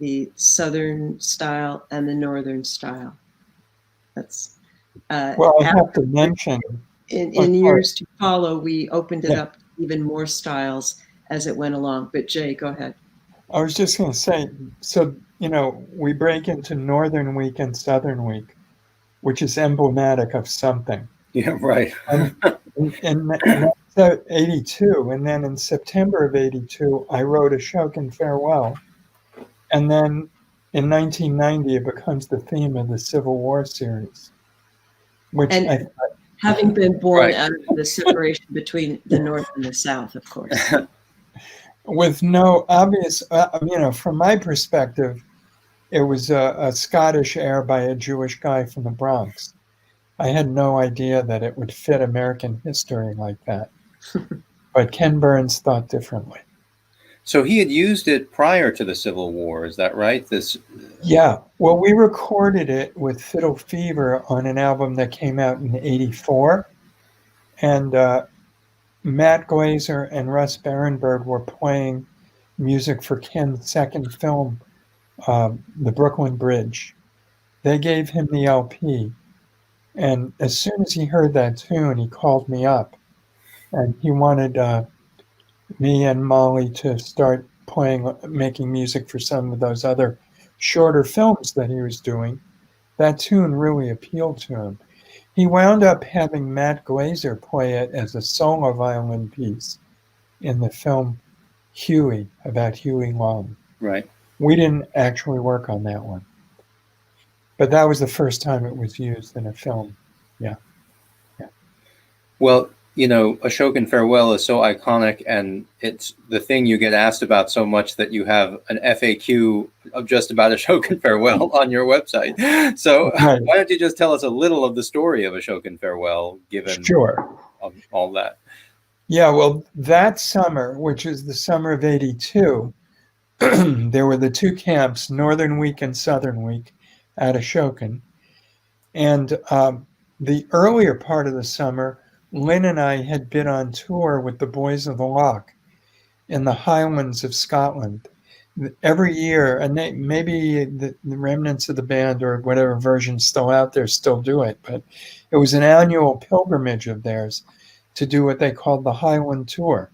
the Southern style and the Northern style. That's Well, I have to mention, in years to follow, we opened it up to even more styles as it went along. But Jay, go ahead. I was just going to say, so, you know, we break into Northern Week and Southern Week, which is emblematic of something. Yeah, right. And that's 82. And then in September of 82, I wrote Ashokan Farewell. And then in 1990, it becomes the theme of the Civil War series, which And having been born Right. out of the separation between the North and the South, of course. with no obvious, you know, from my perspective, it was a Scottish air by a Jewish guy from the Bronx. I had no idea that it would fit American history like that. But Ken Burns thought differently. So he had used it prior to the Civil War, is that right? Yeah, well, we recorded it with Fiddle Fever on an album that came out in '84. And Matt Glazer and Russ Barenberg were playing music for Ken's second film, The Brooklyn Bridge. They gave him the LP. And as soon as he heard that tune, he called me up. And he wanted me and Molly to start making music for some of those other shorter films that he was doing. That tune really appealed to him. He wound up having Matt Glazer play it as a solo violin piece in the film Huey, about Huey Long. Right. We didn't actually work on that one. But that was the first time it was used in a film. Yeah. Well, you know, Ashokan Farewell is so iconic, and it's the thing you get asked about so much that you have an FAQ of just about Ashokan Farewell on your website. So Right. why don't you just tell us a little of the story of Ashokan Farewell, given Sure. all that? Yeah, well, that summer, which is the summer of '82, there were the two camps, Northern Week and Southern Week, at Ashokan. And the earlier part of the summer, Lynn and I had been on tour with the Boys of the Loch in the Highlands of Scotland. Every year, and maybe the remnants of the band or whatever version's still out there still do it, but it was an annual pilgrimage of theirs to do what they called the Highland Tour.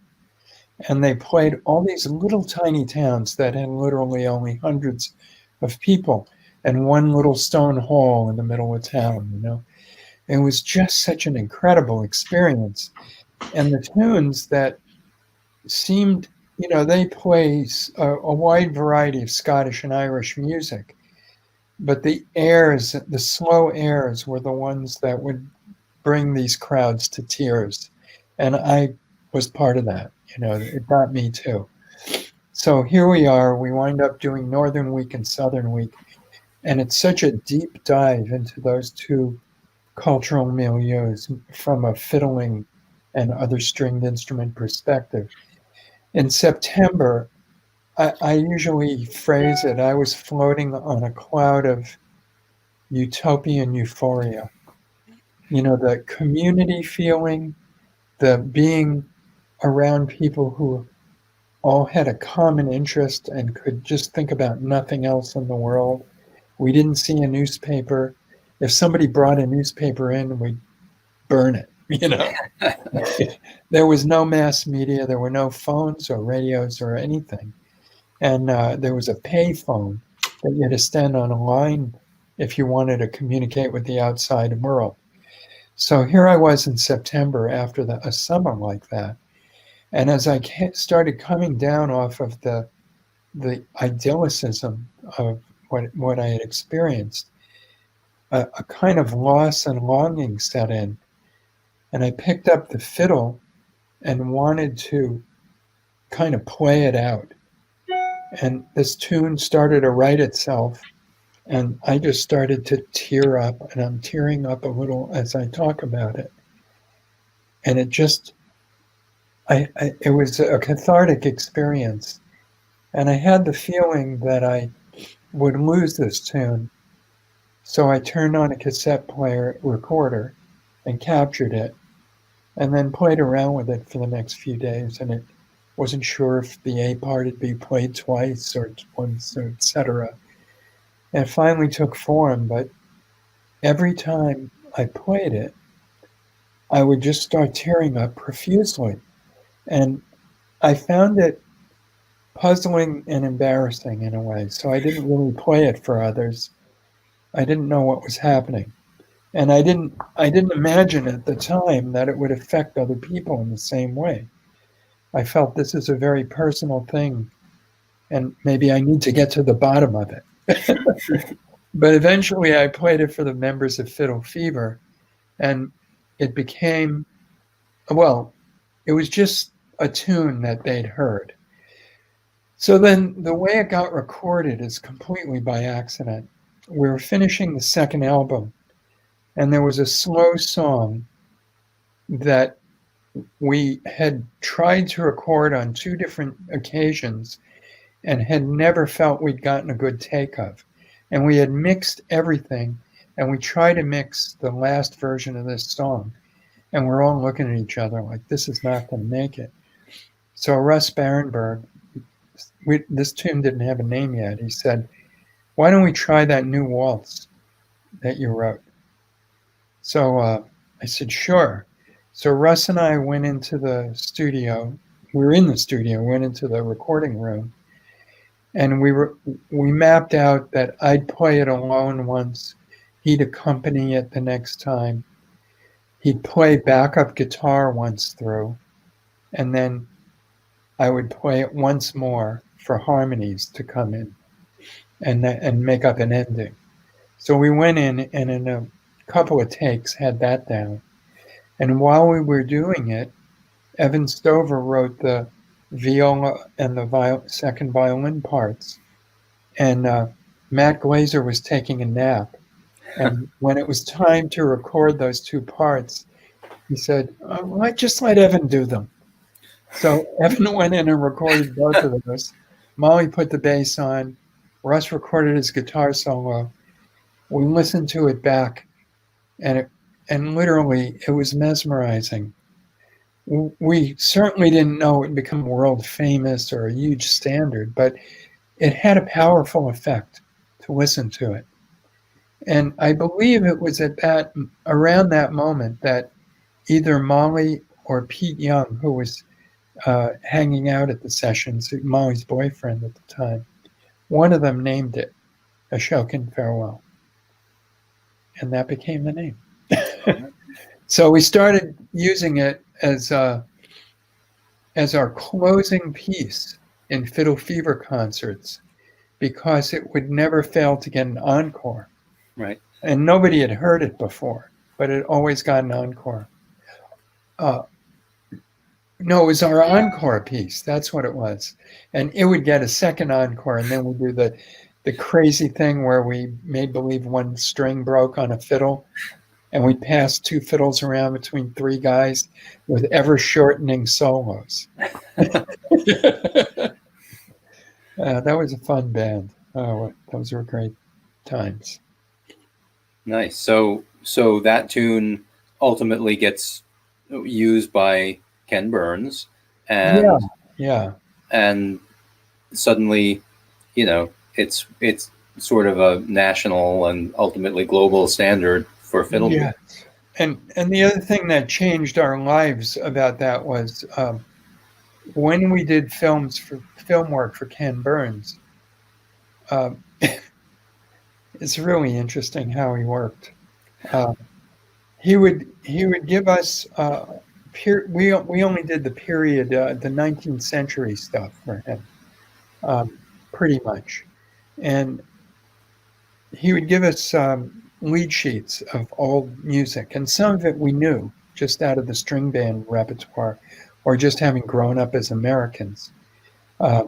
And they played all these little tiny towns that had literally only hundreds of people and one little stone hall in the middle of town, you know. It was just such an incredible experience. And the tunes that seemed, you know, they play a wide variety of Scottish and Irish music, but the airs, the slow airs, were the ones that would bring these crowds to tears. And I was part of that, you know, it got me too. So here we are, we wind up doing Northern Week and Southern Week. And it's such a deep dive into those two cultural milieus from a fiddling and other stringed instrument perspective. In September, I usually phrase it, I was floating on a cloud of utopian euphoria. You know, the community feeling, the being around people who all had a common interest and could just think about nothing else in the world. We didn't see a newspaper. If somebody brought a newspaper in, we'd burn it, you know. There was no mass media. There were no phones or radios or anything. And there was a pay phone that you had to stand on a line if you wanted to communicate with the outside world. So here I was in September after a summer like that. And as I started coming down off of the idyllicism of what I had experienced, a kind of loss and longing set in. And I picked up the fiddle and wanted to kind of play it out. And this tune started to write itself. And I just started to tear up, and I'm tearing up a little as I talk about it. And it just, it was a cathartic experience. And I had the feeling that I would lose this tune. So I turned on a cassette player recorder and captured it, and then played around with it for the next few days. And it wasn't sure if the A part would be played twice or once, or etc. And it finally took form, but every time I played it, I would just start tearing up profusely. And I found it puzzling and embarrassing in a way. So I didn't really play it for others. I didn't know what was happening. And I didn't imagine at the time that it would affect other people in the same way. I felt this is a very personal thing, and maybe I need to get to the bottom of it. But eventually I played it for the members of Fiddle Fever, and it became, well, it was just a tune that they'd heard. So then the way it got recorded is completely by accident. We were finishing the second album, and there was a slow song that we had tried to record on 2 different occasions and had never felt we'd gotten a good take of. And we had mixed everything, and we tried to mix the last version of this song, and we're all looking at each other like, this is not going to make it. So Russ Barenberg, this tune didn't have a name yet. He said, why don't we try that new waltz that you wrote? So I said, sure. So Russ and I went into the studio. We were in the studio, went into the recording room, and we mapped out that I'd play it alone once, he'd accompany it the next time, he'd play backup guitar once through, and then I would play it once more for harmonies to come in and make up an ending. So we went in, and in a couple of takes had that down. And while we were doing it, Evan Stover wrote the viola and the second violin parts. And Matt Glazer was taking a nap. And when it was time to record those 2 parts, he said, well, just let Evan do them. So Evan went in and recorded both of those. Molly put the bass on. Russ recorded his guitar solo. We listened to it back, and literally it was mesmerizing. We certainly didn't know it would become world famous or a huge standard, but it had a powerful effect to listen to it. And I believe it was around that moment that either Molly or Pete Young, who was hanging out at the sessions, Molly's boyfriend at the time, one of them named it Ashokan Farewell. And that became the name. So we started using it as our closing piece in Fiddle Fever concerts, because it would never fail to get an encore. Right. And nobody had heard it before, but it always got an encore. No, it was our encore piece. That's what it was. And it would get a second encore, and then we'd do the crazy thing where we made believe one string broke on a fiddle, and we passed 2 fiddles around between 3 guys with ever-shortening solos. That was a fun band. Oh, those were great times. Nice. So that tune ultimately gets used by Ken Burns, and yeah, and suddenly, it's sort of a national and ultimately global standard for fiddle music. And the other thing that changed our lives about that was when we did film work for Ken Burns. It's really interesting how he worked. He would give us we only did the period, the 19th century stuff for him, pretty much. And he would give us lead sheets of old music, and some of it we knew just out of the string band repertoire, or just having grown up as Americans. Uh,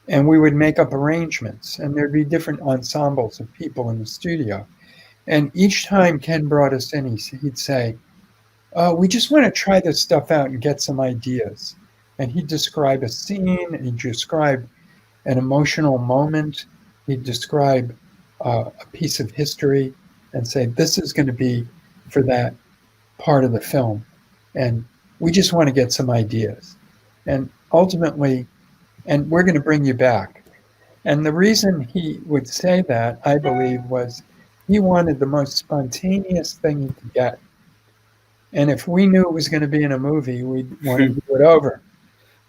and we would make up arrangements, and there'd be different ensembles of people in the studio. And each time Ken brought us in, he'd say, we just want to try this stuff out and get some ideas. And he'd describe a scene, and he'd describe an emotional moment. He'd describe a piece of history and say, this is going to be for that part of the film. And we just want to get some ideas. And ultimately, and we're going to bring you back. And the reason he would say that, I believe, was he wanted the most spontaneous thing he could get. And if we knew it was going to be in a movie, we'd want to do it over.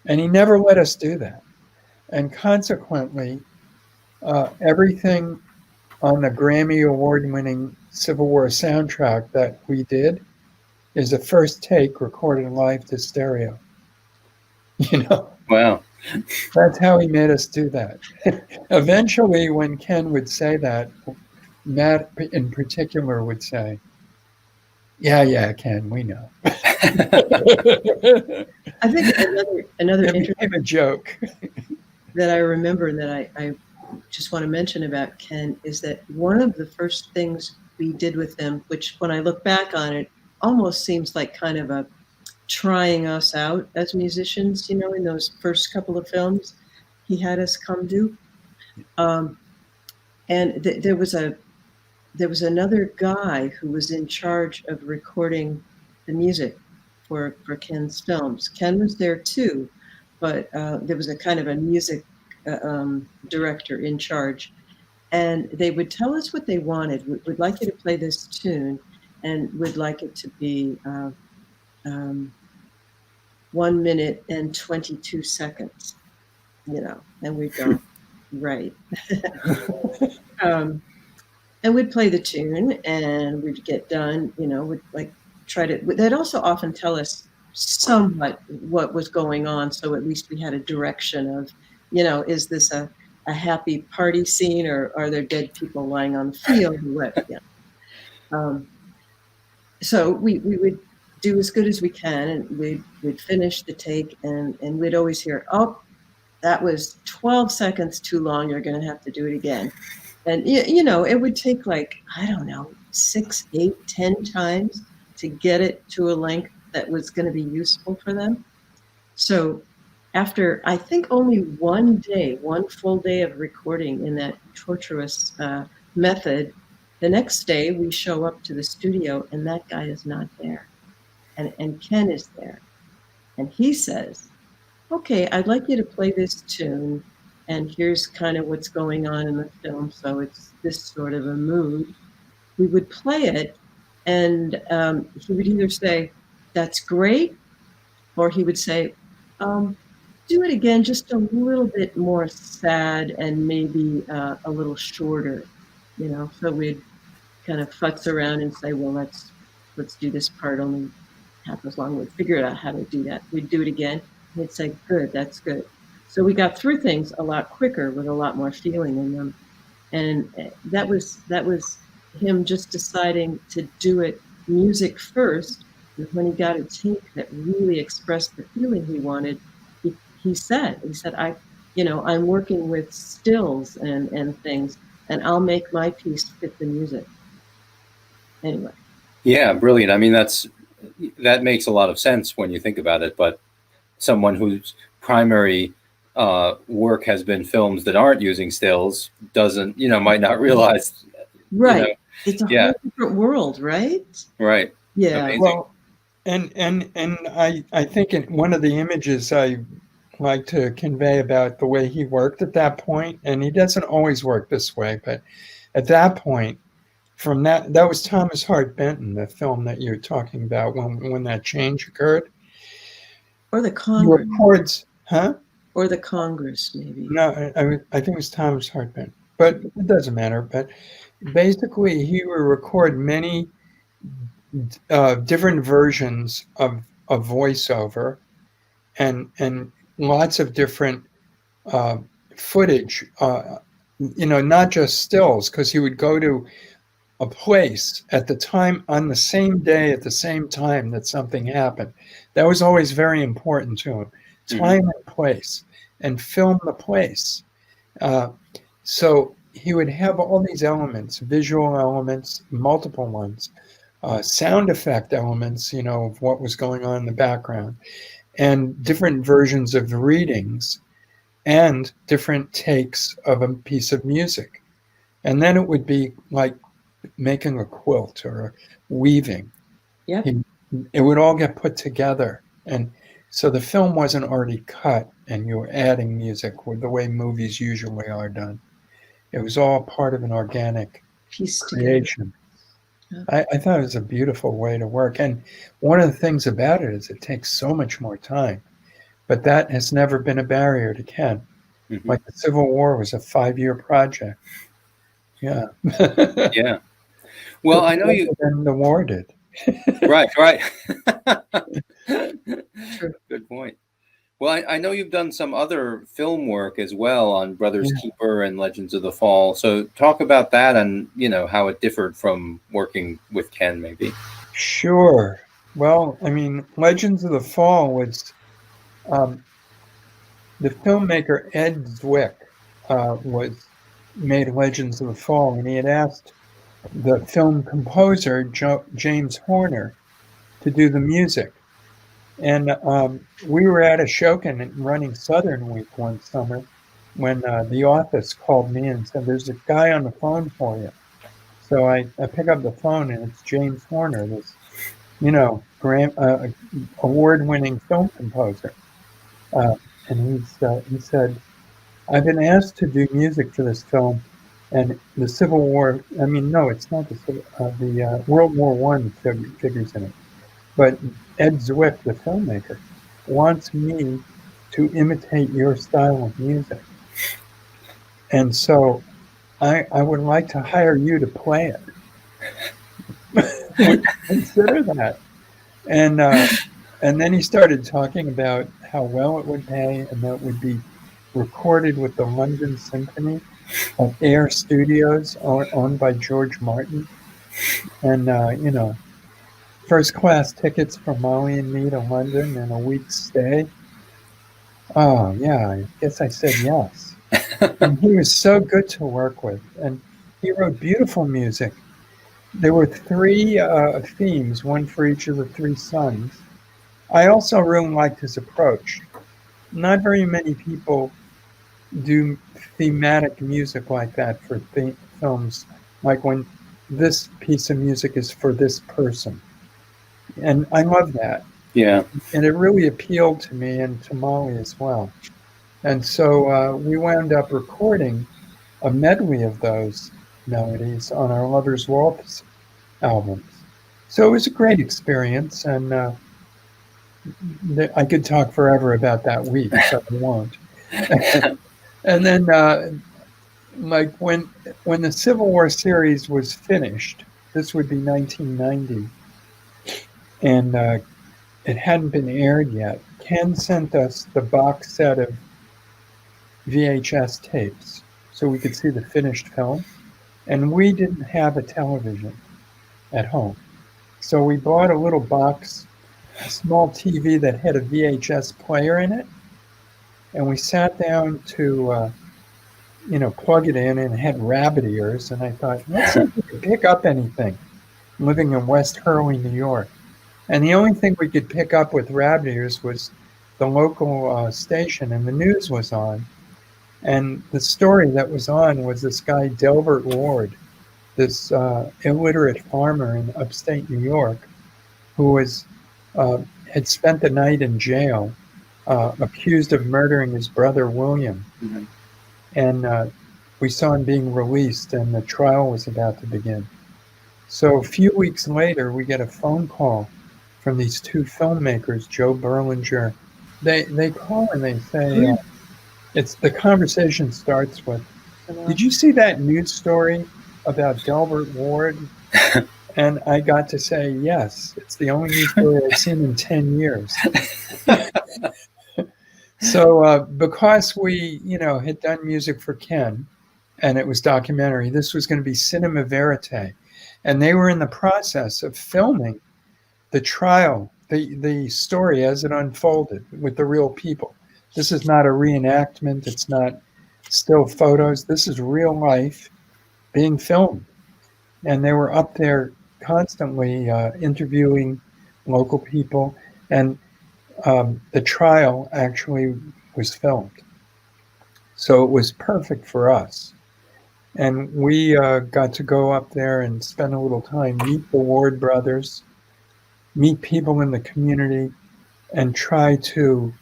And he never let us do that. And consequently, everything on the Grammy Award-winning Civil War soundtrack that we did is a first take recorded live to stereo. You know? Wow. That's how he made us do that. Eventually, when Ken would say that, Matt in particular would say, yeah, Ken, we know. I think another It interesting became a joke. that I remember that I just want to mention about Ken is that one of the first things we did with him, which when I look back on it, almost seems like kind of a trying us out as musicians, you know, in those first couple of films he had us come do. And there was another guy who was in charge of recording the music for Ken's films. Ken was there too, but there was a kind of a music director in charge. And they would tell us what they wanted. We'd like you to play this tune, and we'd like it to be 1 minute and 22 seconds, you know, and we'd go, right. And we'd play the tune and we'd get done, you know, we'd like try to, they'd also often tell us somewhat what was going on. So at least we had a direction of, you know, is this a happy party scene, or are there dead people lying on the field or what? Yeah. So we would do as good as we can, and we'd finish the take, and we'd always hear, oh, that was 12 seconds too long. You're going to have to do it again. And, you know, it would take like, I don't know, 6, 8, 10 times to get it to a length that was going to be useful for them. So after, I think, only one full day of recording in that torturous method, the next day we show up to the studio and that guy is not there. And Ken is there. And he says, okay, I'd like you to play this tune, and here's kind of what's going on in the film, so it's this sort of a mood. We would play it, and he would either say, that's great, or he would say, do it again, just a little bit more sad and maybe a little shorter, you know. So we'd kind of futz around and say, well, let's do this part only half as long. We'd figure out how to do that. We'd do it again. And he'd say, good, that's good. So we got through things a lot quicker with a lot more feeling in them. And that was him just deciding to do it music first. And when he got a take that really expressed the feeling he wanted, he said, I'm working with stills and things, and I'll make my piece fit the music. Anyway. Yeah, brilliant. I mean, that makes a lot of sense when you think about it, but someone whose primary work has been films that aren't using stills doesn't, might not realize. Right. It's a whole different world, right? Right. Yeah. Amazing. Well, and I think one of the images I like to convey about the way he worked at that point, and he doesn't always work this way, but at that point, from that was Thomas Hart Benton, the film that you're talking about when that change occurred. Or the Congress. He records, huh? Or the Congress, maybe. No, I think it was Thomas Hart Benton, but it doesn't matter. But basically, he would record many different versions of a voiceover and lots of different uh, footage, not just stills, because he would go to a place at the time on the same day at the same time that something happened. That was always very important to him. Time and place, and film the place. So he would have all these elements, visual elements, multiple ones, sound effect elements, of what was going on in the background, and different versions of the readings, and different takes of a piece of music. And then it would be like making a quilt or weaving. Yep. It would all get put together. And so the film wasn't already cut and you were adding music with the way movies usually are done. It was all part of an organic Piece together. creation. Yeah. I thought it was a beautiful way to work. And one of the things about it is it takes so much more time. But that has never been a barrier to Ken. Mm-hmm. Like the Civil War was a 5-year project. Yeah. Yeah. Well, I know you. Than the war did. Right. Good point. Well, I know you've done some other film work as well on Brothers Keeper and Legends of the Fall. So talk about that and, how it differed from working with Ken, maybe. Sure. Well, I mean, Legends of the Fall was the filmmaker Ed Zwick made Legends of the Fall, and he had asked the film composer James Horner to do the music. And we were at Ashokan running Southern Week one summer when the office called me and said, "There's a guy on the phone for you." So I pick up the phone, and it's James Horner, this award-winning film composer. And he said, "I've been asked to do music for this film, and the Civil War. I mean, no, it's not the World War I figures in it, but Ed Zwick, the filmmaker, wants me to imitate your style of music, and so I would like to hire you to play it. Would you consider that?" And then he started talking about how well it would pay, and that it would be recorded with the London Symphony at Air Studios, owned by George Martin, and first class tickets for Molly and me to London and a week's stay. Oh yeah, I guess I said yes. And he was so good to work with, and he wrote beautiful music. There were 3 themes, one for each of the 3 sons. I also really liked his approach. Not very many people do thematic music like that for films, like when this piece of music is for this person. And I love that. Yeah. And it really appealed to me and to Molly as well. And so we wound up recording a medley of those melodies on our Lover's Waltz albums. So it was a great experience, and I could talk forever about that week, so I won't. And then, like when the Civil War series was finished, this would be 1990, and it hadn't been aired yet. Ken sent us the box set of VHS tapes so we could see the finished film, and we didn't have a television at home. So we bought a little box, a small TV that had a VHS player in it, and we sat down to plug it in, and it had rabbit ears, and I thought, let's see if we could pick up anything. I'm living in West Hurley, New York. And the only thing we could pick up with rabbit ears was the local station, and the news was on. And the story that was on was this guy, Delbert Ward, this illiterate farmer in upstate New York, who had spent the night in jail, accused of murdering his brother, William. Mm-hmm. And we saw him being released, and the trial was about to begin. So a few weeks later, we get a phone call from these 2 filmmakers, Joe Berlinger. They call and they say, the conversation starts with, "Did you see that news story about Delbert Ward?" And I got to say, yes, it's the only new story I've seen in 10 years. So because we, had done music for Ken, and it was documentary, this was going to be cinema verite. And they were in the process of filming the trial, the story as it unfolded with the real people. This is not a reenactment. It's not still photos. This is real life being filmed. And they were up there constantly interviewing local people. And the trial actually was filmed. So it was perfect for us. And we got to go up there and spend a little time, meet the Ward brothers, meet people in the community, and try to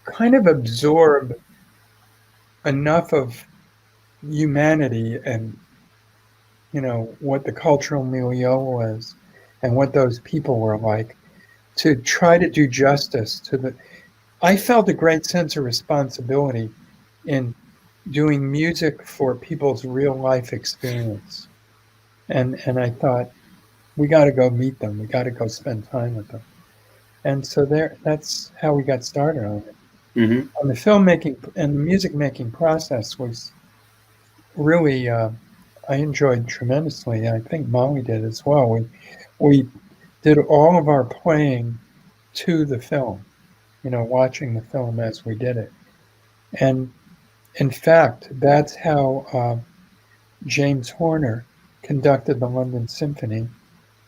kind of absorb enough of humanity and, what the cultural milieu was and what those people were like to try to do justice to the. I felt a great sense of responsibility in doing music for people's real life experience. And I thought, we got to go meet them. We got to go spend time with them. And so that's how we got started on it. Mm-hmm. And the filmmaking and the music making process was really, I enjoyed tremendously. I think Molly did as well. We did all of our playing to the film, watching the film as we did it. And in fact, that's how James Horner conducted the London Symphony,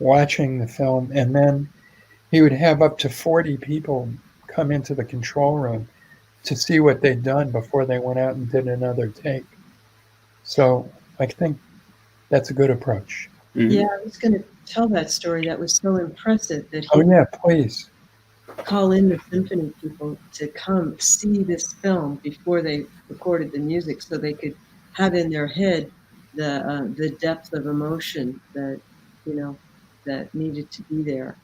watching the film. And then he would have up to 40 people come into the control room to see what they'd done before they went out and did another take. So I think that's a good approach. Mm-hmm. Yeah, I was going to tell that story. That was so impressive that he Oh, yeah, please. call in the symphony people to come see this film before they recorded the music, so they could have in their head the depth of emotion that that needed to be there,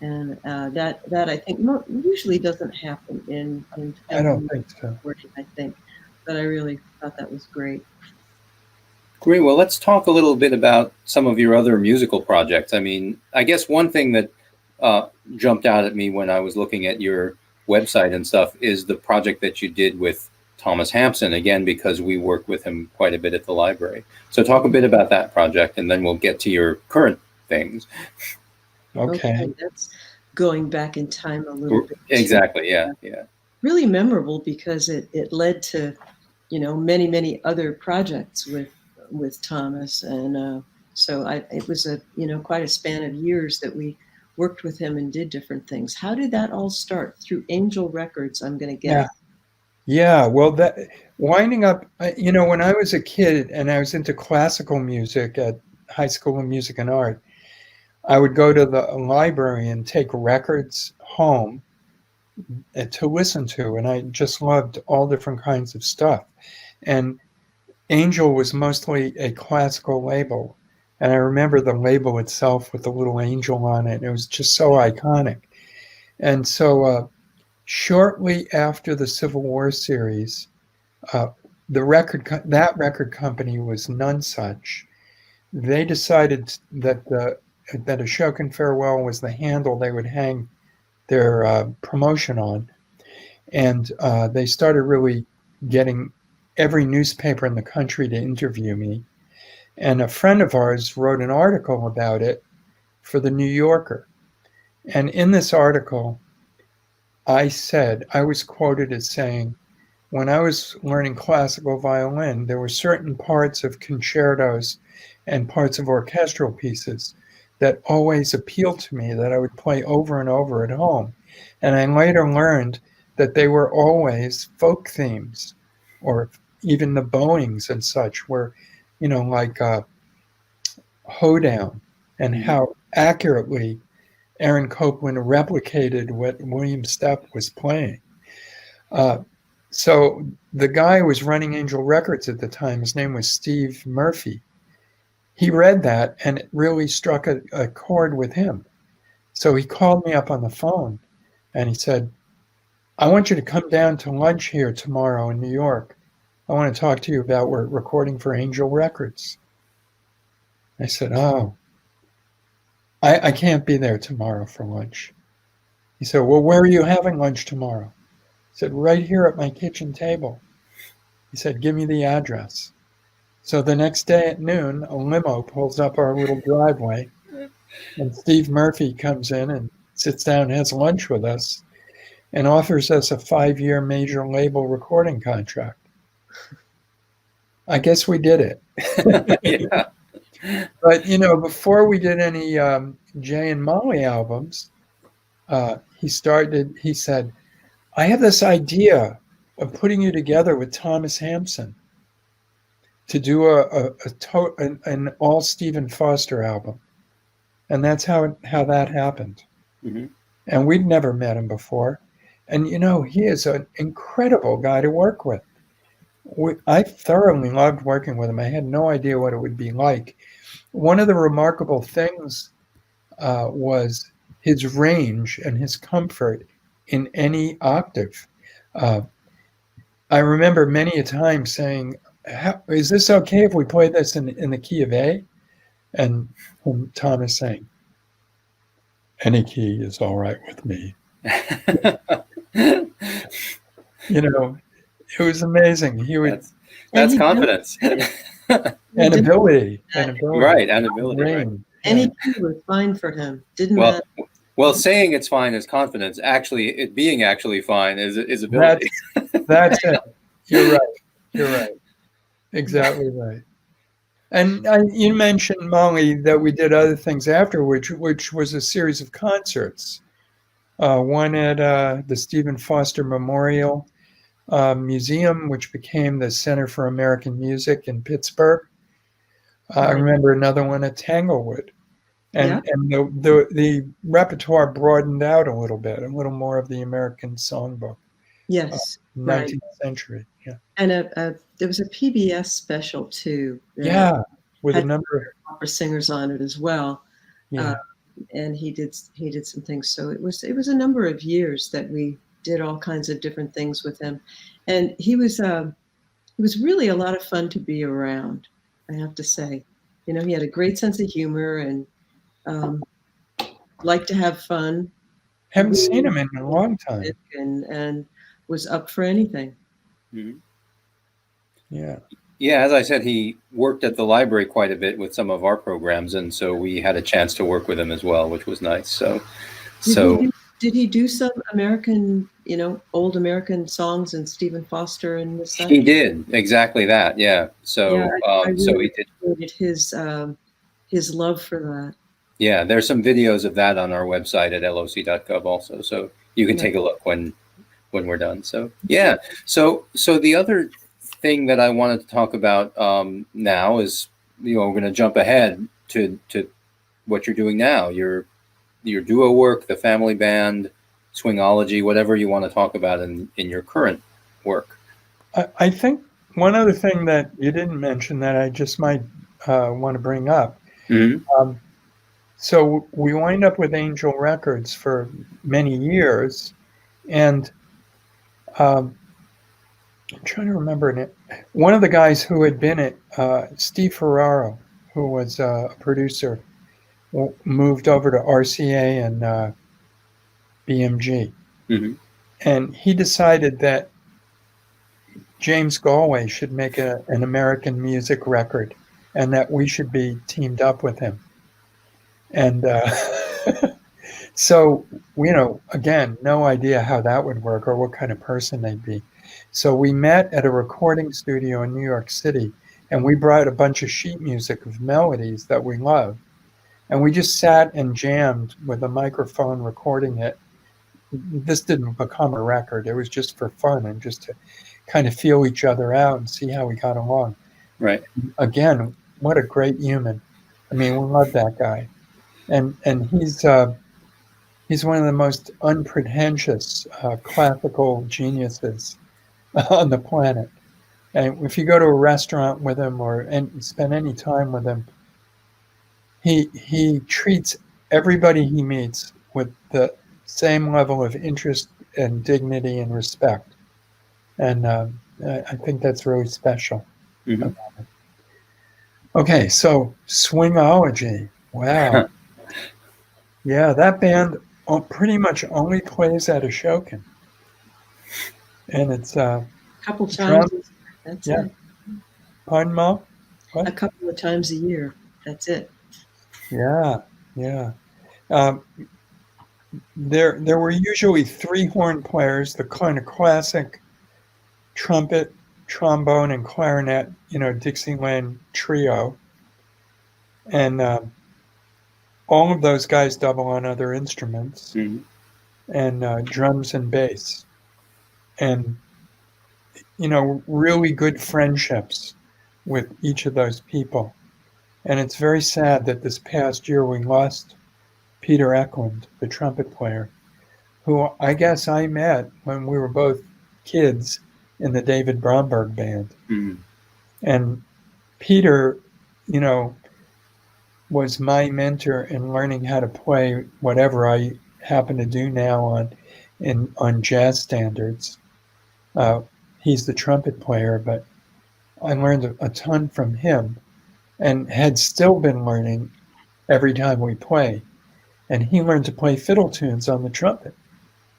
and that I think usually doesn't happen in I don't think so. recording, I think, but I really thought that was great. Great. Well, let's talk a little bit about some of your other musical projects. I mean, I guess one thing that jumped out at me when I was looking at your website and stuff is the project that you did with Thomas Hampson, again, because we work with him quite a bit at the library. So talk a bit about that project, and then we'll get to your current things. Okay. That's going back in time a little bit. Exactly. Yeah. Really memorable because it led to, many other projects with Thomas, and so it was quite a span of years that we worked with him and did different things. How did that all start? Through Angel Records, I'm going to guess. Yeah. Well, that winding up, when I was a kid and I was into classical music at High School of Music and Art, I would go to the library and take records home to listen to, and I just loved all different kinds of stuff. And Angel was mostly a classical label. And I remember the label itself with the little angel on it. It was just so iconic. And so shortly after the Civil War series, that record company was Nonesuch. They decided that Ashoke and Farewell was the handle they would hang their promotion on. And they started really getting every newspaper in the country to interview me. And a friend of ours wrote an article about it for the New Yorker. And in this article, I was quoted as saying, when I was learning classical violin, there were certain parts of concertos and parts of orchestral pieces that always appealed to me, that I would play over and over at home. And I later learned that they were always folk themes, or even the bowings and such were, like Hoedown, and how accurately Aaron Copland replicated what William Stepp was playing. So the guy who was running Angel Records at the time, his name was Steve Murphy. He read that and it really struck a chord with him. So he called me up on the phone and he said, I want you to come down to lunch here tomorrow in New York. I want to talk to you about we're recording for Angel Records. I said, oh, I can't be there tomorrow for lunch. He said, well, where are you having lunch tomorrow? I said, right here at my kitchen table. He said, give me the address. So the next day at noon, a limo pulls up our little driveway, and Steve Murphy comes in and sits down and has lunch with us and offers us a 5-year major label recording contract. I guess we did it. Yeah. But, you know, before we did any Jay and Molly albums, he said, I have this idea of putting you together with Thomas Hampson to do an all Stephen Foster album. And that's how that happened. Mhm. And we'd never met him before. And, you know, he is an incredible guy to work with. I thoroughly loved working with him. I had no idea what it would be like. One of the remarkable things was his range and his comfort in any octave. I remember many a time saying, is this okay if we play this in the key of A? And Thomas saying, any key is all right with me. You know, it was amazing. He would that's confidence. and ability. Right, and ability. Right. Any key was fine for him. Didn't Well, matter. well, saying it's fine is confidence. Actually, it being actually fine is ability. That's it. You're right. Exactly right. And you mentioned, Molly, that we did other things after, which was a series of concerts. One at the Stephen Foster Memorial Museum, which became the Center for American Music in Pittsburgh. I remember another one at Tanglewood. And the repertoire broadened out a little bit, a little more of the American songbook. Yes. 19th century. Yeah. And there was a PBS special too. Yeah. With a had number of opera singers on it as well. yeah. And he did some things. So it was a number of years that we did all kinds of different things with him. And he was really a lot of fun to be around, I have to say. You know, he had a great sense of humor and liked to have fun. Haven't seen him in a long time. And was up for anything. Mhm. Yeah. Yeah, as I said, he worked at the library quite a bit with some of our programs, and so we had a chance to work with him as well, which was nice. So Did he do some American, old American songs and Stephen Foster and this stuff? he did exactly that. Yeah. So I really so he did. appreciated his love for that. Yeah, there's some videos of that on our website at loc.gov also, so you can take a look when we're done. So yeah, so the other thing that I wanted to talk about now is, we're going to jump ahead to what you're doing now. Your duo work, the family band, Swingology, whatever you want to talk about in your current work. I think one other thing that you didn't mention that I just might want to bring up. Mm-hmm. So we wind up with Angel Records for many years, and I'm trying to remember one of the guys who had been at Steve Ferraro, who was a producer, moved over to RCA and BMG. Mm-hmm. And he decided that James Galway should make an American music record and that we should be teamed up with him. And so, again, no idea how that would work or what kind of person they'd be. So we met at a recording studio in New York City, and we brought a bunch of sheet music of melodies that we love. And we just sat and jammed with a microphone recording it. This didn't become a record. It was just for fun and just to kind of feel each other out and see how we got along. Right. Again, what a great human. I mean, we love that guy. And he's one of the most unpretentious classical geniuses on the planet. And if you go to a restaurant with him and spend any time with him, he treats everybody he meets with the same level of interest and dignity and respect. And I think that's really special. Mm-hmm. Okay, so Swingology. Wow. Yeah, that band pretty much only plays at Ashokan. And it's A couple drum. times. That's Yeah. it. Pardon, Mo? A What? couple of times a year. That's it. Yeah, yeah. Um, there were usually three horn players, the kind of classic trumpet, trombone, and clarinet, Dixieland trio. And all of those guys double on other instruments, Mhm. and drums and bass. And, really good friendships with each of those people. And it's very sad that this past year we lost Peter Eklund, the trumpet player, who I guess I met when we were both kids in the David Bromberg band. Mhm. And Peter, you know, was my mentor in learning how to play whatever I happen to do now on jazz standards. Uh, he's the trumpet player, but I learned a ton from him and had still been learning every time we play. And he learned to play fiddle tunes on the trumpet.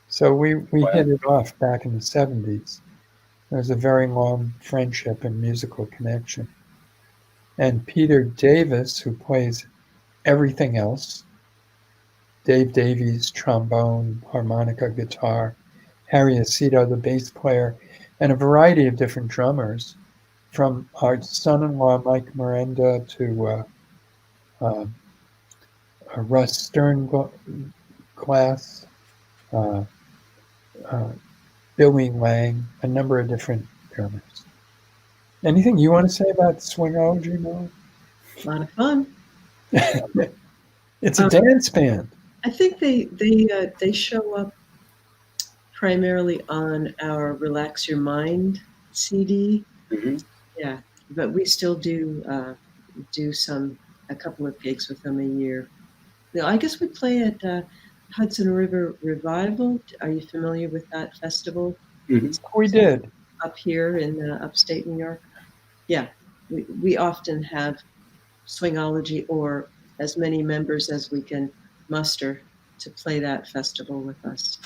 So we Wow. hit it off back in the 70s. There's a very long friendship and musical connection. And Peter Davis, who plays everything else, Dave Davies, trombone, harmonica, guitar, Harry Aceto, the bass player, and a variety of different drummers, from our son-in-law Mike Miranda to uh, Russ Stern class, uh, uh, Billy Lang, a number of different drummers. Anything you want to say about Swingology, Mo? A lot of fun. It's a Um, dance band. I think they show up primarily on our Relax Your Mind CD. Mhm. Yeah, but we still do a couple of gigs with them a year. Yeah, I guess we play at Hudson River Revival. Are you familiar with that festival? Mhm. It's We did. up here in upstate New York. Yeah, we often have Swingology or as many members as we can muster to play that festival with us.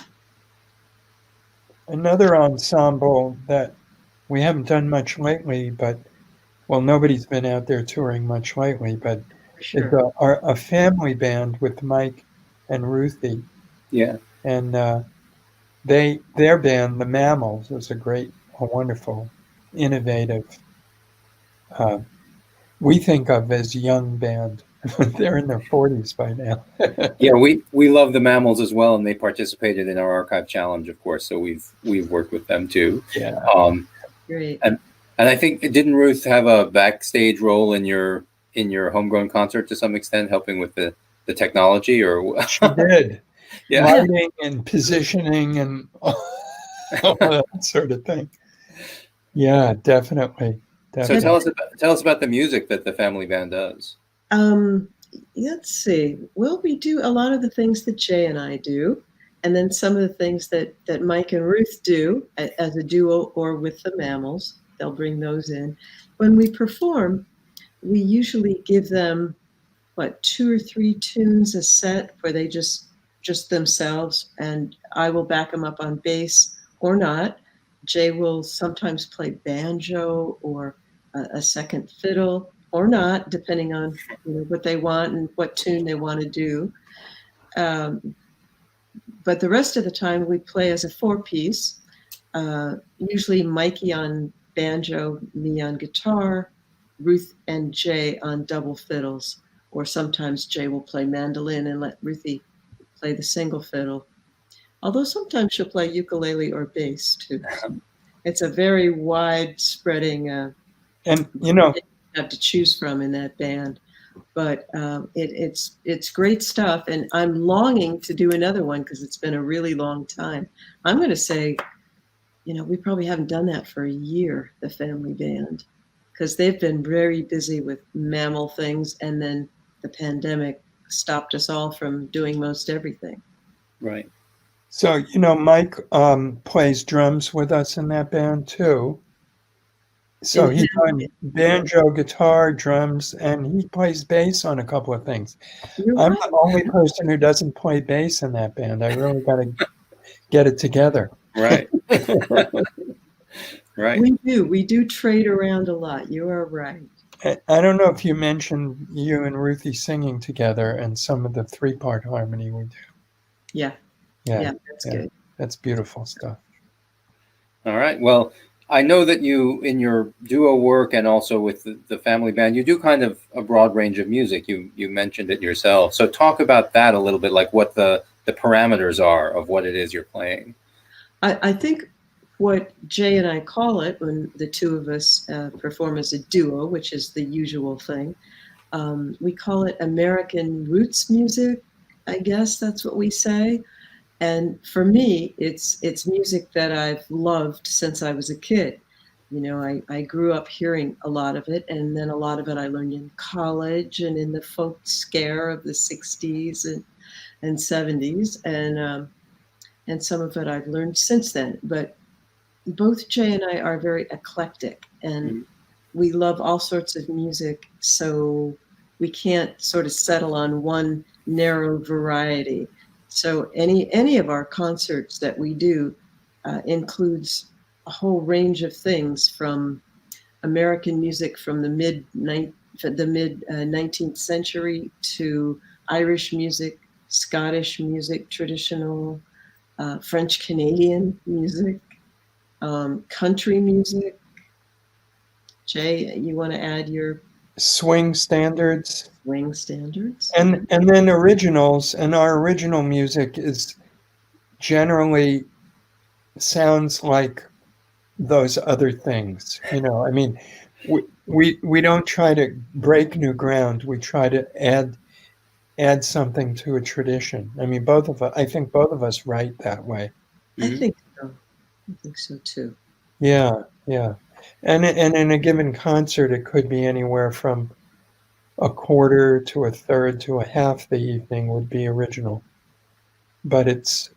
Another ensemble that we haven't done much lately, but well, nobody's been out there touring much lately, but For it's sure. a family band with Mike and Ruthie. Yeah. And their band, The Mammals, is a wonderful, innovative, uh, we think of as young band. They're in their 40s by now. Yeah, we love the Mammals as well, and they participated in our archive challenge, of course. So we've worked with them too. Yeah. Great. And I think, didn't Ruth have a backstage role in your homegrown concert to some extent, helping with the technology, or She did. yeah. Lighting and positioning and all that sort of thing. Yeah, definitely. So Definitely. tell us about the music that the family band does. Um, let's see. Well, we do a lot of the things that Jay and I do, and then some of the things that Mike and Ruth do as a duo or with the Mammals. They'll bring those in. When we perform, we usually give them what 2 or 3 tunes a set where they just themselves, and I will back them up on bass or not. Jay will sometimes play banjo or a second fiddle or not, depending on what they want and what tune they want to do. But the rest of the time we play as a four-piece, usually Mikey on banjo, me on guitar, Ruth and Jay on double fiddles, or sometimes Jay will play mandolin and let Ruthie play the single fiddle. Although sometimes she'll play ukulele or bass too. So it's a very wide spreading And have to choose from in that band. But it's great stuff, and I'm longing to do another one because it's been a really long time. I'm going to say, we probably haven't done that for a year, the family band, because they've been very busy with mammal things, and then the pandemic stopped us all from doing most everything. Right. so Mike plays drums with us in that band too. So In he's on hand, banjo, guitar, drums, and he plays bass on a couple of things. you're I'm right. the only person who doesn't play bass in that band. I really got to get it together. Right. Right. We do trade around a lot. You are right. I don't know if you mentioned you and Ruthie singing together and some of the three-part harmony we do. Yeah, Yeah, that's yeah, good. that's beautiful stuff. All right. Well, I know that you, in your duo work and also with the family band, you do kind of a broad range of music. You mentioned it yourself. So talk about that a little bit, like what the parameters are of what it is you're playing. I think what Jay and I call it when the two of us perform as a duo, which is the usual thing, we call it American roots music. I guess that's what we say. And for me, it's music that I've loved since I was a kid. You know, I grew up hearing a lot of it, and then a lot of it I learned in college and in the folk scare of the 60s and 70s. And some of it I've learned since then. But both Jay and I are very eclectic, and Mhm. we love all sorts of music. So we can't sort of settle on one narrow variety. So any of our concerts that we do includes a whole range of things from American music from the mid 19th century to Irish music, Scottish music, traditional French Canadian music, country music. Jay, you want to add your Swing standards swing standards? and then originals, and our original music is generally sounds like those other things. You know, I mean, we don't try to break new ground. We try to add something to a tradition. I mean, both of us. I think both of us write that way. I Mhm. think so. I think so too. Yeah, yeah. And in a given concert, it could be anywhere from a quarter to a third to a half the evening would be original, but it's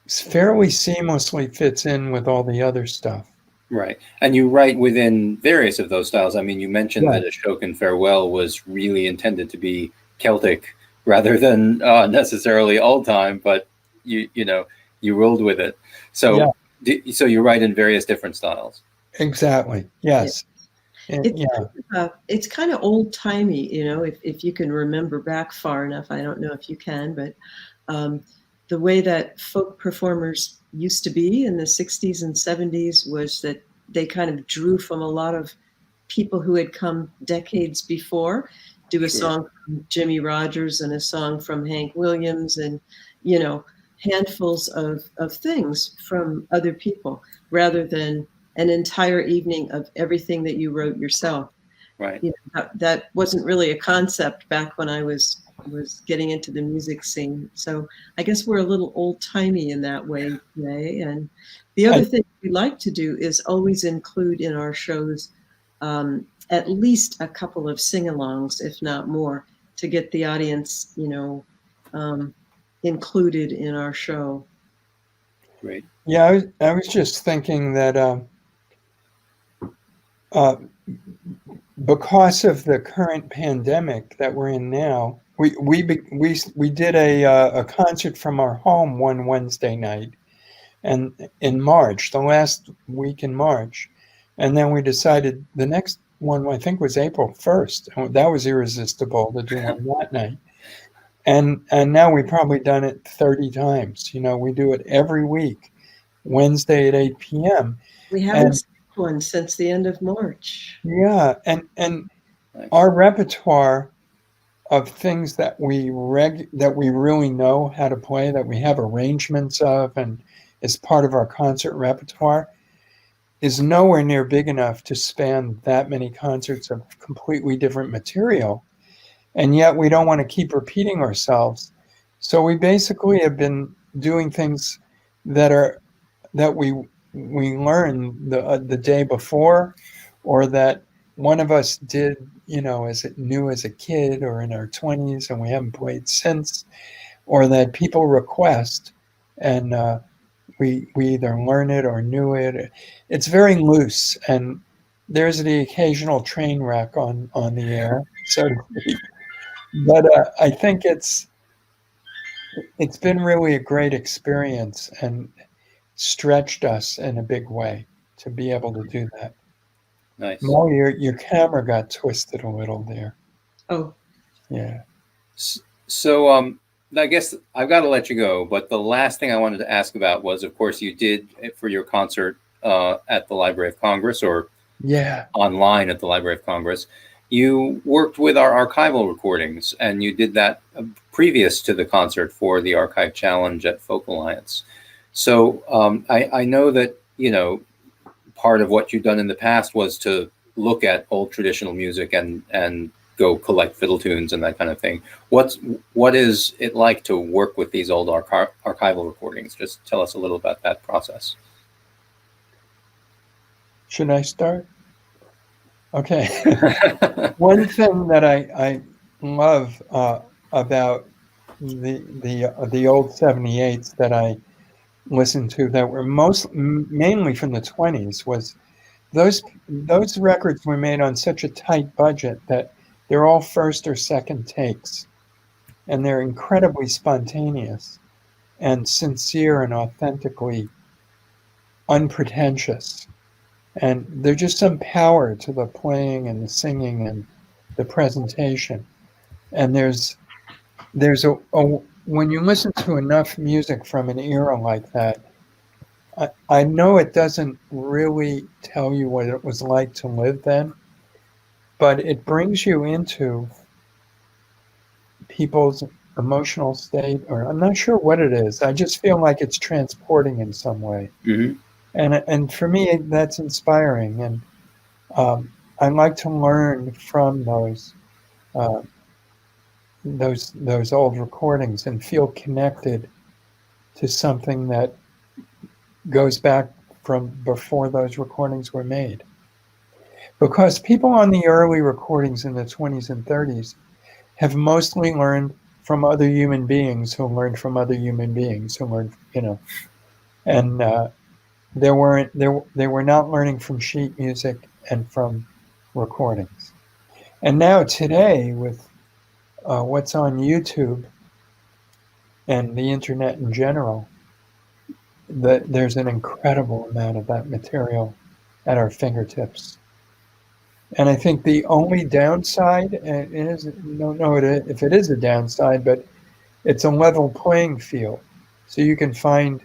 fairly seamlessly fits in with all the other stuff. Right. And you write within various of those styles. I mean, you mentioned Yeah. that Ashokan Farewell was really intended to be Celtic rather than necessarily old time, but you know, you rolled with it. So so you write in various different styles. Exactly. Yes. And It's yeah. it's kind of old timey, you know, if you can remember back far enough. I don't know if you can, but um, the way that folk performers used to be in the 60s and 70s was that they kind of drew from a lot of people who had come decades before, do a Sure. song from Jimmy Rogers and a song from Hank Williams, and you know, handfuls of things from other people rather than an entire evening of everything that you wrote yourself. Right. You know, that wasn't really a concept back when I was getting into the music scene. So I guess we're a little old timey in that way today. And the other thing we like to do is always include in our shows at least a couple of sing-alongs, if not more, to get the audience, you know, included in our show. Great. Yeah, I was just thinking that uh, because of the current pandemic that we're in now, we did a concert from our home one Wednesday night, and in March, the last week in March, and then we decided the next one I think was April 1st. That was irresistible to do one that night. And now we've probably done it 30 times. You know, we do it every week, Wednesday at 8 p.m. We haven't And seen one since the end of March. yeah, and Nice. our repertoire of things that that we really know how to play, that we have arrangements of, and is part of our concert repertoire, is nowhere near big enough to span that many concerts of completely different material. And yet we don't want to keep repeating ourselves. So we basically have been doing things that we learned the day before, or that one of us did, you know, as it new as a kid or in our 20s, and we haven't played since, or that people request, and we either learn it or knew it. It's very loose, and there's the occasional train wreck on the air, so to speak. But I think it's been really a great experience and stretched us in a big way to be able to do that. Nice. Well, your camera got twisted a little there. Oh, Yeah. So, I guess I've got to let you go. But the last thing I wanted to ask about was, of course, you did for your concert at the Library of Congress or Yeah. online at the Library of Congress. You worked with our archival recordings, and you did that previous to the concert for the Archive Challenge at Folk Alliance. So I know that, part of what you've done in the past was to look at old traditional music and go collect fiddle tunes and that kind of thing. What is it like to work with these old archival recordings? Just tell us a little about that process. Should I start? Okay. One thing that I love about the old 78s that I listened to that were mainly from the 20s was those records were made on such a tight budget that they're all first or second takes, and they're incredibly spontaneous and sincere and authentically unpretentious. And there's just some power to the playing and the singing and the presentation. And there's when you listen to enough music from an era like that, I know it doesn't really tell you what it was like to live then, but it brings you into people's emotional state, or I'm not sure what it is. I just feel like it's transporting in some way. Mm-hmm. And for me, that's inspiring. And I like to learn from those old recordings and feel connected to something that goes back from before those recordings were made. Because people on the early recordings in the 20s and 30s have mostly learned from other human beings who learned from other human beings who learned, and they were not learning from sheet music and from recordings. And now today, with what's on YouTube and the internet in general, there's an incredible amount of that material at our fingertips. And I think the only downside, and don't know if it is a downside, but it's a level playing field. So you can find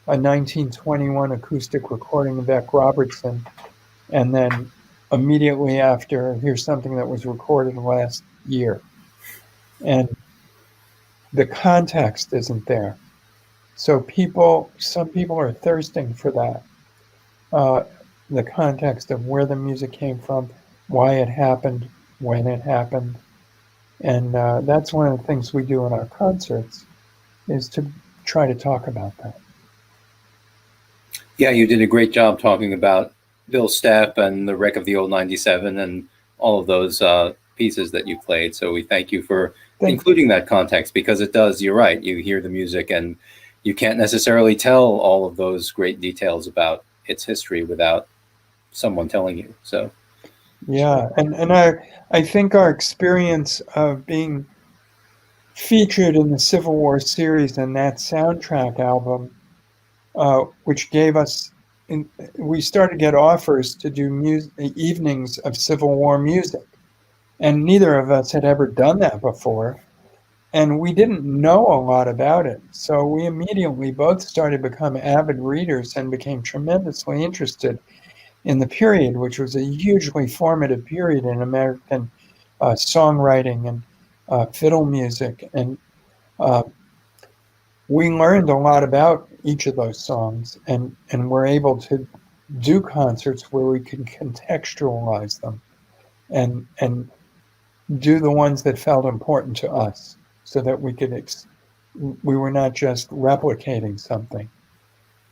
a 1921 acoustic recording of Beck Robertson, and then immediately after, here's something that was recorded last year. And the context isn't there. So some people are thirsting for that. The context of where the music came from, why it happened, when it happened. And that's one of the things we do in our concerts, is to try to talk about that. Yeah, you did a great job talking about Bill Stepp and the Wreck of the Old 97 and all of those pieces that you played. So we thank you for including that context, because it does, you're right, you hear the music and you can't necessarily tell all of those great details about its history without someone telling you. So yeah, and I think our experience of being featured in the Civil War series and that soundtrack album, which gave us, we started to get offers to do evenings of Civil War music, and neither of us had ever done that before, and we didn't know a lot about it. So we immediately both started to become avid readers and became tremendously interested in the period, which was a hugely formative period in American songwriting and fiddle music. And we learned a lot about each of those songs, and were able to do concerts where we could contextualize them and do the ones that felt important to us, so that we could we were not just replicating something.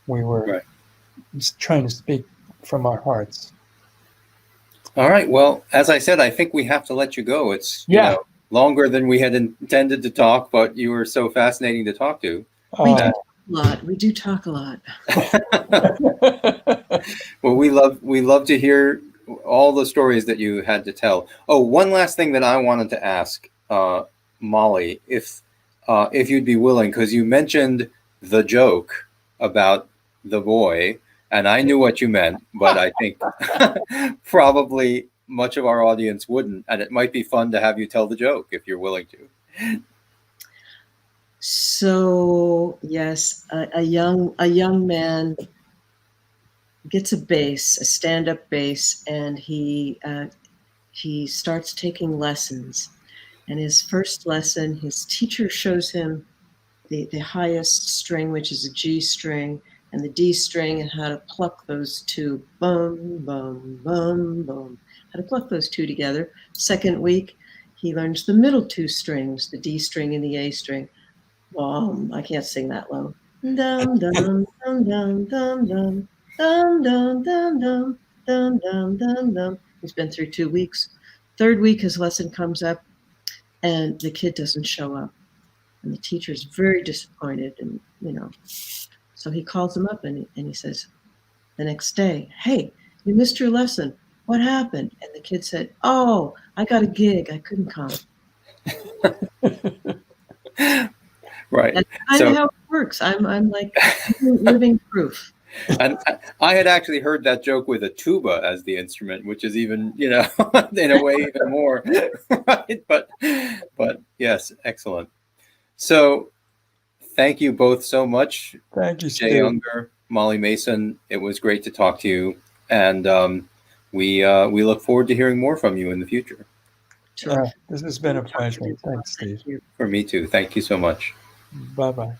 We were just trying to speak from our hearts. All right. Well, as I said, I think we have to let you go. It's longer than we had intended to talk, but you were so fascinating to talk to. We do talk a lot. Well, we love to hear all the stories that you had to tell. Oh, one last thing that I wanted to ask, Molly, if you'd be willing, because you mentioned the joke about the boy, and I knew what you meant, but I think probably much of our audience wouldn't, and it might be fun to have you tell the joke if you're willing to. So yes, a young man gets a bass, a stand-up bass, and he starts taking lessons. And his first lesson, his teacher shows him the highest string, which is a G string, and the D string, and how to pluck those two, bum, bum, bum, bum, how to pluck those two together. Second week, he learns the middle two strings, the D string and the A string. I can't sing that low. Dum, dum, dum, dum, dum, dum, dum, dum, dum, dum, dum, dum, dum, dum. He's been through 2 weeks. Third week, his lesson comes up, and the kid doesn't show up. And the teacher's very disappointed, and so he calls him up and he says the next day, "Hey, you missed your lesson. What happened?" And the kid said, "Oh, I got a gig. I couldn't come." Right. That's kind of how it works. I'm like living proof. And I had actually heard that joke with a tuba as the instrument, which is even, in a way even more, right? But yes, excellent. So thank you both so much. Thank you, Jay Steve. Unger, Molly Mason. It was great to talk to you. And we look forward to hearing more from you in the future. This has been a pleasure. Thanks, Steve. Thank you. For me too. Thank you so much. Bye-bye.